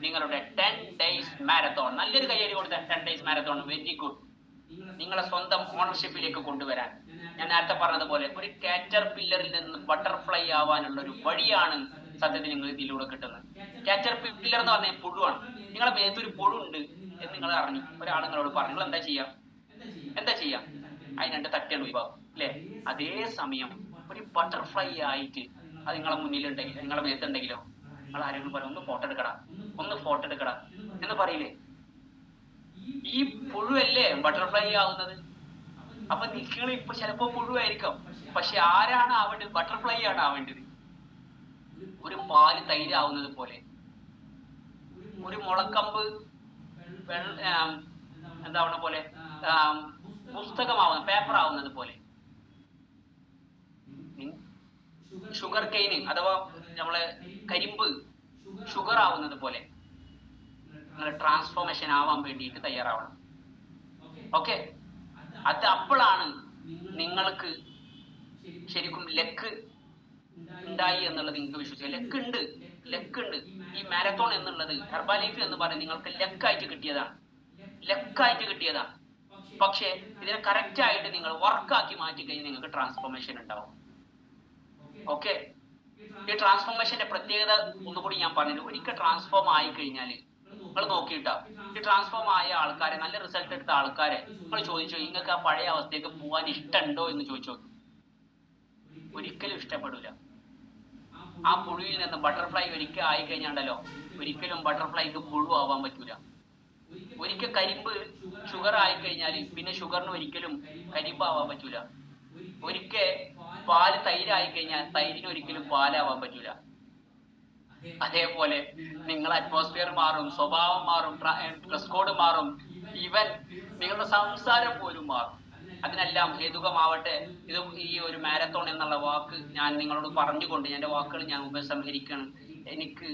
നിങ്ങളുടെ 10 days മാരത്തോൺ. നല്ലൊരു കയ്യടി കൊടുത്ത 10 days മാരത്തോൺ. Very good. നിങ്ങളെ സ്വന്തം ഓണർഷിപ്പിലേക്ക് കൊണ്ടുവരാൻ ഞാൻ നേരത്തെ പറഞ്ഞതുപോലെ ഒരു കാറ്റർ പില്ലറിൽ നിന്ന് ബട്ടർഫ്ലൈ ആവാനുള്ള ഒരു വഴിയാണ് സത്യത്തിൽ നിങ്ങൾ ഇതിലൂടെ കിട്ടുന്നത്. കാറ്റർ പില്ലർ എന്ന് പറഞ്ഞാൽ പുഴുവാണ്. നിങ്ങളെ മേത്തൊരു പുഴു ഉണ്ട് എന്ന് നിങ്ങൾ അറിഞ്ഞു, ഒരാൾ നിങ്ങളോട് പറഞ്ഞു, നിങ്ങൾ എന്താ ചെയ്യാം? അതിന് 2 തട്ടുകൾ ഒഴിവാകും അല്ലെ? അതേ സമയം ഒരു ബട്ടർഫ്ലൈ ആയിട്ട് അത് നിങ്ങളെ മുന്നിലുണ്ടെങ്കിൽ, നിങ്ങളെ മേത്തുണ്ടെങ്കിലോ, നിങ്ങൾ ആരെങ്കിലും പറയും ഒന്ന് ഫോട്ടോ എടുക്കടാ എന്ന് പറയില്ലേ? ഈ പുഴുവല്ലേ ബട്ടർഫ്ലൈ ആവുന്നത്. അപ്പൊ നിങ്ങൾ ഇപ്പൊ ചിലപ്പോ പുഴുവായിരിക്കും, പക്ഷെ ആരാണ് ആവേണ്ടത്? ബട്ടർഫ്ലൈ ആണ് ആവേണ്ടത്. ഒരു പാല് തൈരാവുന്നത് പോലെ, ഒരു മുളക്കമ്പ് എന്താവണ പോലെ, പുസ്തകമാവുന്ന പേപ്പർ ആവുന്നത് പോലെ, ഷുഗർ കെയിന് അഥവാ നമ്മളെ കരിമ്പ് ഷുഗർ ആവുന്നത് പോലെ നിങ്ങൾ ട്രാൻസ്ഫോർമേഷൻ ആവാൻ വേണ്ടിയിട്ട് തയ്യാറാവണം. ഓക്കെ, അത് അപ്പോഴാണ് നിങ്ങൾക്ക് ശരിക്കും ലക്ക് ഉണ്ടായി എന്നുള്ളത് നിങ്ങൾക്ക് വിശ്വസിക്കാം. ലക്ക് ഉണ്ട്. ഈ മാരത്തോൺ എന്നുള്ളത്, ഹെർബാലൈഫ് എന്ന് പറഞ്ഞ് നിങ്ങൾക്ക് ലക്കായിട്ട് കിട്ടിയതാണ്. ലക്കായിട്ട് കിട്ടിയതാണ്. പക്ഷേ ഇതിനെ കറക്റ്റ് ആയിട്ട് നിങ്ങൾ വർക്കാക്കി മാറ്റി കഴിഞ്ഞാൽ നിങ്ങൾക്ക് ട്രാൻസ്ഫോർമേഷൻ ഉണ്ടാവും. ഓക്കെ, ഈ ട്രാൻസ്ഫോർമേഷന്റെ പ്രത്യേകത ഒന്നുകൂടി ഞാൻ പറഞ്ഞു. ഒരിക്കൽ ട്രാൻസ്ഫോം ആയി കഴിഞ്ഞാൽ നിങ്ങൾ നോക്കിയിട്ടാ, ഈ ട്രാൻസ്ഫോം ആയ ആൾക്കാരെ, നല്ല റിസൾട്ട് എടുത്ത ആൾക്കാരെ നിങ്ങൾ ചോദിച്ചു നിങ്ങൾക്ക് ആ പഴയ അവസ്ഥയ്ക്ക് പോകാൻ ഇഷ്ടമുണ്ടോ എന്ന് ചോദിച്ചു നോക്കും. ഒരിക്കലും ഇഷ്ടപ്പെടില്ല. ആ പുഴുവിൽ നിന്ന് ബട്ടർഫ്ലൈ ഒരിക്കൽ ആയി കഴിഞ്ഞാണ്ടല്ലോ, ഒരിക്കലും ബട്ടർഫ്ലൈക്ക് പുഴു ആവാൻ പറ്റൂല. ഒരിക്കൽ കരിമ്പ് ഷുഗർ ആയി കഴിഞ്ഞാൽ പിന്നെ ഷുഗറിന് ഒരിക്കലും കരിമ്പാവാൻ പറ്റൂല. ഒരിക്കൽ പാല് തൈരായി കഴിഞ്ഞാൽ തൈരിന് ഒരിക്കലും പാലാവാൻ പറ്റൂല. അതേപോലെ നിങ്ങൾ അറ്റ്മോസ്ഫിയർ മാറും, സ്വഭാവം മാറും, ഡ്രസ് കോഡ് മാറും, ഈവൻ നിങ്ങളുടെ സംസാരം പോലും മാറും. അതിനെല്ലാം ഹേതുകമാവട്ടെ ഇത് ഈ ഒരു മാരത്തോൺ എന്നുള്ള വാക്ക് ഞാൻ നിങ്ങളോട് പറഞ്ഞുകൊണ്ട് എൻ്റെ വാക്കുകൾ ഞാൻ ഉപസംഹരിക്കണം. എനിക്ക്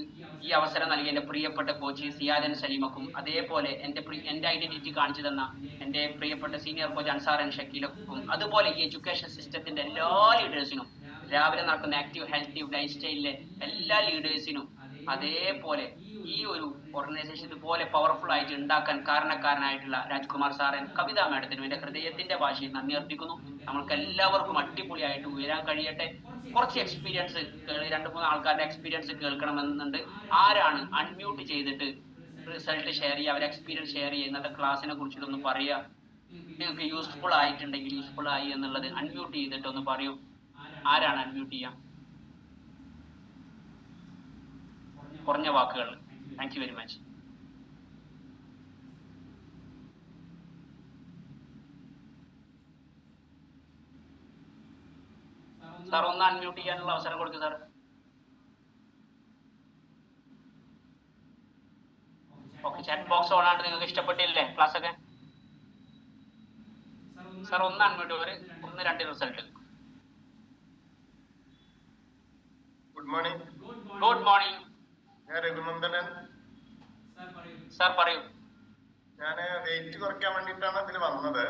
ഈ അവസരം നൽകിയ എൻ്റെ പ്രിയപ്പെട്ട കോച്ച് സിയാദൻ സലീമക്കും, അതേപോലെ എൻ്റെ ഐഡന്റിറ്റി കാണിച്ചു തന്ന എൻ്റെ പ്രിയപ്പെട്ട സീനിയർ കോച്ച് അൻസാർ എൻ ഷക്കീലക്കും, അതുപോലെ ഈ എഡ്യൂക്കേഷൻ സിസ്റ്റത്തിന്റെ എല്ലാ ലീഡേഴ്സിനും, രാവിലെ നടക്കുന്ന ആക്റ്റീവ് ഹെൽത്തി ലൈഫ് സ്റ്റൈലിലെ എല്ലാ ലീഡേഴ്സിനും, അതേപോലെ ഈ ഒരു ഓർഗനൈസേഷൻ ഇതുപോലെ പവർഫുൾ ആയിട്ട് ഉണ്ടാക്കാൻ കാരണക്കാരനായിട്ടുള്ള രാജ്കുമാർ സാറൻ, കവിതാ മാഡത്തിനും എൻ്റെ ഹൃദയത്തിന്റെ ഭാഷയിൽ നന്ദി അർപ്പിക്കുന്നു. നമ്മൾക്ക് എല്ലാവർക്കും അടിപൊളിയായിട്ട് ഉയരാൻ കഴിയട്ടെ. കുറച്ച് എക്സ്പീരിയൻസ്, 2-3 ആൾക്കാരുടെ എക്സ്പീരിയൻസ് കേൾക്കണമെന്നുണ്ട്. ആരാണ് അൺമ്യൂട്ട് ചെയ്തിട്ട് റിസൾട്ട് ഷെയർ ചെയ്യുക, അവരുടെ എക്സ്പീരിയൻസ് ഷെയർ ചെയ്യുക, ഇന്നത്തെ ക്ലാസ്സിനെ കുറിച്ചിട്ടൊന്ന് പറയുക. നിങ്ങൾക്ക് യൂസ്ഫുൾ ആയിട്ടുണ്ടെങ്കിൽ യൂസ്ഫുൾ ആയി എന്നുള്ളത് അൺമ്യൂട്ട് ചെയ്തിട്ടൊന്ന് പറയൂ. ആരാണ് അൺമ്യൂട്ട് ചെയ്യാം? കുറഞ്ഞ വാക്കുകൾ. Thank you very much. Sir ഒന്ന് അൺമ്യൂട്ട് ചെയ്യാനുള്ള അവസരം കൊടുക്കും sir. Okay, chat box on ആയിട്ട് നിങ്ങൾക്ക് ഇഷ്ടപ്പെട്ടില്ലേ ക്ലാസ് ഒക്കെ? സാർ ഒന്ന് unmute, 1-2 result. Good morning. Good morning. ഞാൻ രഘുനന്ദനൻ. സാർ പറയൂ. ഞാൻ വെയിറ്റ് കുറയ്ക്കാൻ വേണ്ടിയിട്ടാണ് ഇതിൽ വന്നത്.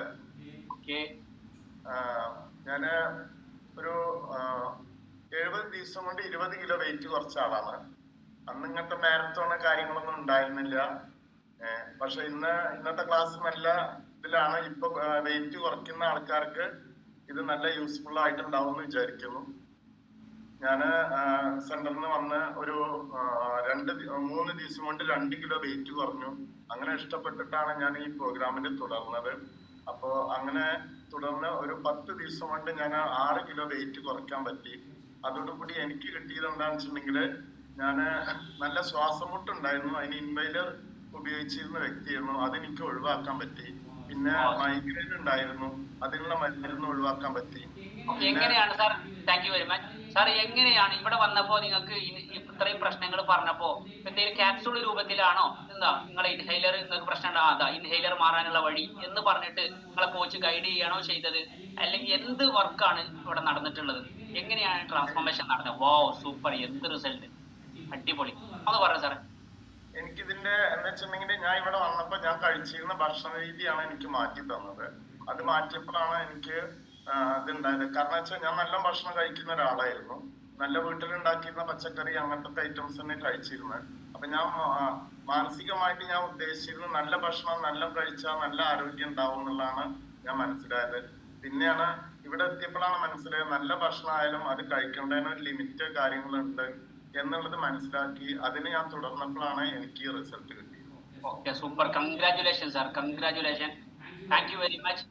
ഞാന് ഒരു 70 ദിവസം കൊണ്ട് 20 കിലോ വെയിറ്റ് കുറച്ച ആളാണ്. അന്ന് ഇങ്ങനത്തെ മാരത്തോണ് കാര്യങ്ങളൊന്നും ഉണ്ടായിരുന്നില്ല. പക്ഷെ ഇന്നത്തെ ക്ലാസ് നല്ല ഇതിലാണ്. ഇപ്പൊ വെയിറ്റ് കുറയ്ക്കുന്ന ആൾക്കാർക്ക് ഇത് നല്ല യൂസ്ഫുൾ ആയിട്ടുണ്ടാവും എന്ന് വിചാരിക്കുന്നു. ഞാന് സെന്ററിൽ നിന്ന് വന്ന് ഒരു 3 ദിവസം കൊണ്ട് 2 കിലോ വെയിറ്റ് കുറഞ്ഞു. അങ്ങനെ ഇഷ്ടപ്പെട്ടിട്ടാണ് ഞാൻ ഈ പ്രോഗ്രാമിൽ തുടർന്നത്. അപ്പോ അങ്ങനെ തുടർന്ന് ഒരു 10 ദിവസം കൊണ്ട് ഞാൻ 6 കിലോ വെയിറ്റ് കുറയ്ക്കാൻ പറ്റി. അതോടുകൂടി എനിക്ക് കിട്ടിയത് എന്താണെന്ന് വെച്ചിട്ടുണ്ടെങ്കിൽ, ഞാന് നല്ല ശ്വാസമുട്ടുണ്ടായിരുന്നു. അതിന് ഇൻവൈലർ ഉപയോഗിച്ചിരുന്ന വ്യക്തിയായിരുന്നു. അതെനിക്ക് ഒഴിവാക്കാൻ പറ്റി. പിന്നെ മൈഗ്രെയിൻ ഉണ്ടായിരുന്നു, അതിനുള്ള മരുന്ന് ഒഴിവാക്കാൻ പറ്റി. എങ്ങനെയാണ് sir? Thank you very much sir. എങ്ങനെയാണ് ഇവിടെ വന്നപ്പോ നിങ്ങൾക്ക് ഇത്രയും പ്രശ്നങ്ങൾ പറഞ്ഞപ്പോ എന്തെങ്കിലും ക്യാപ്സൂൾ രൂപത്തിലാണോ, എന്താ നിങ്ങളെ ഇൻഹൈലർ നിങ്ങൾക്ക് പ്രശ്നം ഉണ്ടാകാം, ഇൻഹൈലർ മാറാനുള്ള വഴി എന്ന് പറഞ്ഞിട്ട് നിങ്ങളെ കോച്ച് ഗൈഡ് ചെയ്യണോ ചെയ്തത്, അല്ലെങ്കിൽ എന്ത് വർക്കാണ് ഇവിടെ നടന്നിട്ടുള്ളത്? എങ്ങനെയാണ് ട്രാൻസ്ഫോർമേഷൻ നടന്നത്? വാവ്, സൂപ്പർ, എന്ത് റിസൾട്ട്, അടിപൊളി. അത് പറഞ്ഞു സാറേ. എനിക്കിതിന്റെ എന്താ വെച്ചിട്ടുണ്ടെങ്കിൽ, ഞാൻ ഇവിടെ വന്നപ്പോ ഞാൻ കഴിച്ചിരുന്ന ഭക്ഷണ രീതിയാണ് എനിക്ക് മാറ്റി തന്നത്. അത് മാറ്റിയപ്പോഴാണ് എനിക്ക് ഇതുണ്ടായത്. കാരണം വെച്ചാൽ ഞാൻ നല്ല ഭക്ഷണം കഴിക്കുന്ന ഒരാളായിരുന്നു. നല്ല വീട്ടിലുണ്ടാക്കിയിരുന്ന പച്ചക്കറി അങ്ങനത്തെ ഐറ്റംസ് തന്നെ കഴിച്ചിരുന്നത്. അപ്പൊ ഞാൻ മാനസികമായിട്ട് ഞാൻ ഉദ്ദേശിച്ചിരുന്നു നല്ല ഭക്ഷണം നല്ല കഴിച്ചാൽ നല്ല ആരോഗ്യം ഉണ്ടാവും എന്നുള്ളതാണ് ഞാൻ മനസ്സിലായത്. പിന്നെയാണ് ഇവിടെ എത്തിയപ്പോഴാണ് മനസ്സിലായത് നല്ല ഭക്ഷണമായാലും അത് കഴിക്കേണ്ടതിന് ഒരു ലിമിറ്റ് കാര്യങ്ങളുണ്ട് എന്നുള്ളത് മനസ്സിലാക്കി. അതിന് ഞാൻ തുടർന്നപ്പോഴാണ് എനിക്ക് റിസൾട്ട് കിട്ടിയത്. Okay, super, congratulation sir, congratulation, thank you very much.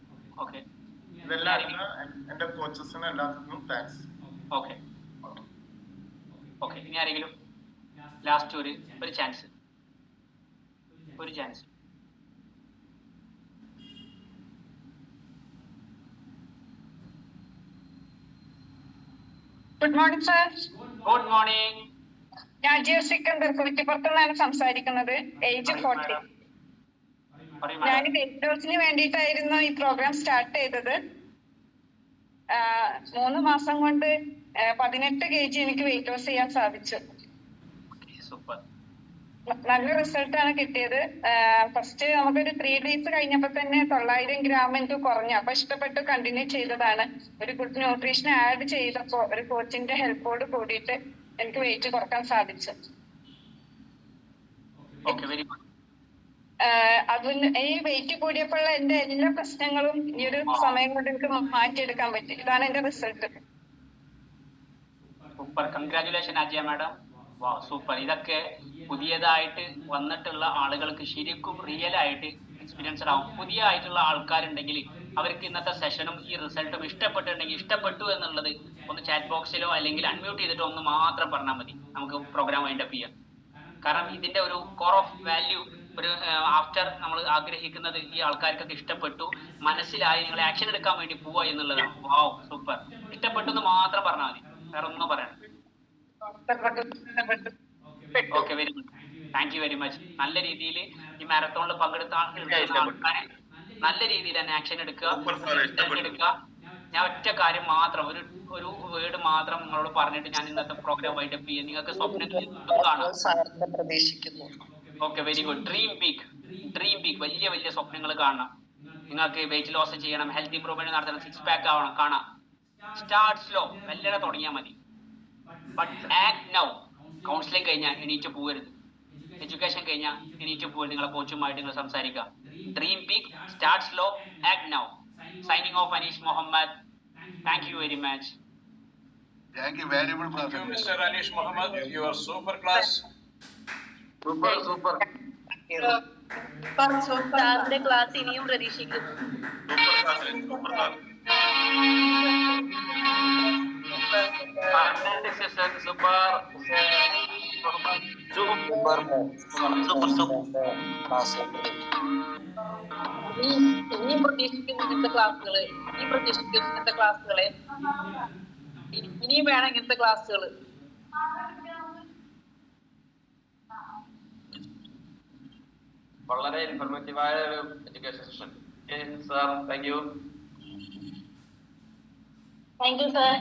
Okay, ഇതെല്ലാം എന്റെ കോച്ചസിന് എല്ലാവർക്കും താങ്ക്സ്. Okay okay. ഇനി ആരെങ്കിലും ലാസ്റ്റ് ഒരു ചാൻസ്, ഒരു chance. Good morning sir. Good morning. ഞാൻ സിക്കന്ദർ കുറ്റിപ്പുറത്തുനിന്നാണ് സംസാരിക്കുന്നത്. ഏജ് 40. ഞാൻ വെയിറ്റ് ലോസിന് വേണ്ടിയിട്ടായിരുന്നു ഈ പ്രോഗ്രാം സ്റ്റാർട്ട് ചെയ്തത്. 3 മാസം കൊണ്ട് 18 kg എനിക്ക് വെയിറ്റ് ലോസ് ചെയ്യാൻ സാധിച്ചു. നല്ല റിസൾട്ട് ആണ് കിട്ടിയത്. ഫസ്റ്റ് നമുക്കൊരു 3 days കഴിഞ്ഞപ്പോ തന്നെ 900 gram എനിക്ക് കുറഞ്ഞു. അപ്പൊ ഇഷ്ടപ്പെട്ട് കണ്ടിന്യൂ ചെയ്തതാണ്. ഒരു ഗുഡ് ന്യൂട്രീഷൻ ആഡ് ചെയ്തപ്പോ ഒരു കോച്ചിന്റെ ഹെൽപ്പോട് കൂടിയിട്ട് എനിക്ക് വെയിറ്റ് കുറക്കാൻ സാധിച്ചു. അതിന് ഈ വെയിറ്റ് കൂടിയപ്പോഴുള്ള എന്റെ എല്ലാ പ്രശ്നങ്ങളും ഈ ഒരു സമയം കൊണ്ട് എനിക്ക് മാറ്റിയെടുക്കാൻ പറ്റി. ഇതാണ് എന്റെ result. Super, congratulation Ajaya madam. വാ സൂപ്പർ. ഇതൊക്കെ പുതിയതായിട്ട് വന്നിട്ടുള്ള ആളുകൾക്ക് ശരിക്കും റിയൽ ആയിട്ട് എക്സ്പീരിയൻസ്ഡ് ആവും. പുതിയ ആയിട്ടുള്ള ആൾക്കാരുണ്ടെങ്കിൽ അവർക്ക് ഇന്നത്തെ സെഷനും ഈ റിസൾട്ടും ഇഷ്ടപ്പെട്ടിട്ടുണ്ടെങ്കിൽ ഇഷ്ടപ്പെട്ടു എന്നുള്ളത് ഒന്ന് ചാറ്റ് ബോക്സിലോ അല്ലെങ്കിൽ അൺമ്യൂട്ട് ചെയ്തിട്ടോ ഒന്ന് മാത്രം പറഞ്ഞാൽ മതി, നമുക്ക് പ്രോഗ്രാം വൈൻഡപ്പ് ചെയ്യാം. കാരണം ഇതിന്റെ ഒരു കോർ ഓഫ് വാല്യൂ ഒരു ആഫ്റ്റർ നമ്മൾ ആഗ്രഹിക്കുന്നത് ഈ ആൾക്കാർക്കൊക്കെ ഇഷ്ടപ്പെട്ടു, മനസ്സിലായി, നിങ്ങൾ ആക്ഷൻ എടുക്കാൻ വേണ്ടി പോവുക എന്നുള്ളതാണ്. Wow super. ഇഷ്ടപ്പെട്ടു എന്ന് മാത്രം പറഞ്ഞാൽ മതി, വേറെ ഒന്നും പറയണം. Okay, very good. Thank you very much. നല്ല രീതിയിൽ ഈ മാരത്തോണിൽ പങ്കെടുത്ത ആൾക്കാർ നല്ല രീതിയിൽ തന്നെ ആക്ഷൻ എടുക്കുക. ഞാൻ ഒറ്റ കാര്യം മാത്രം, ഒരു വേർഡ് മാത്രം നിങ്ങളോട് പറഞ്ഞിട്ട് ഞാൻ ഇന്നത്തെ പ്രോഗ്രാം വൈൻഡപ്പ് ചെയ്യാം. നിങ്ങൾക്ക് സ്വപ്നത്തിൽ കാണാം. Okay, very good. Dream big, dream big. വലിയ വലിയ സ്വപ്നങ്ങൾ കാണണം. നിങ്ങൾക്ക് വെയിറ്റ് ലോസ് ചെയ്യണം, ഹെൽത്ത് ഇംപ്രൂവ്മെന്റ് നടത്തണം, 6 പാക്ക് ആവണം, കാണാം. സ്റ്റാർട്ട് സ്ലോ, മെല്ലെ തുടങ്ങിയാൽ മതി. But act now. കൗൺസിലിംഗ് കഴിഞ്ഞാൽ എണീറ്റ് പോകരുത്. എഡ്യൂക്കേഷൻ കഴിഞ്ഞാൽ എണീറ്റ് പോകരുത്. നിങ്ങളെ കോച്ചുമായിട്ട് നിങ്ങൾ സംസാരിക്കുക. Dream big, start slow, act now. Signing off, Anish Mohammed. Thank you very much. Thank you very much, Thank you, Mr. Anish Mohammed. You are super class. Super, super. സാറിന്റെ ക്ലാസ് ഇനിയും പ്രതീക്ഷിക്കുന്നു. ഇനിയും പ്രതീക്ഷിക്കുന്നു ഇങ്ങനത്തെ ക്ലാസ്സുകള്. ഇനിയും വേണം ഇങ്ങനത്തെ ക്ലാസ്സുകള്. വളരെ ഇൻഫോർമേറ്റീവായ ഒരു education session. Sir, thank you. Thank you sir.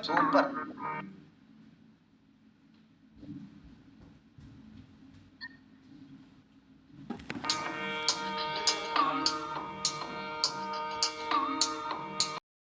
Super.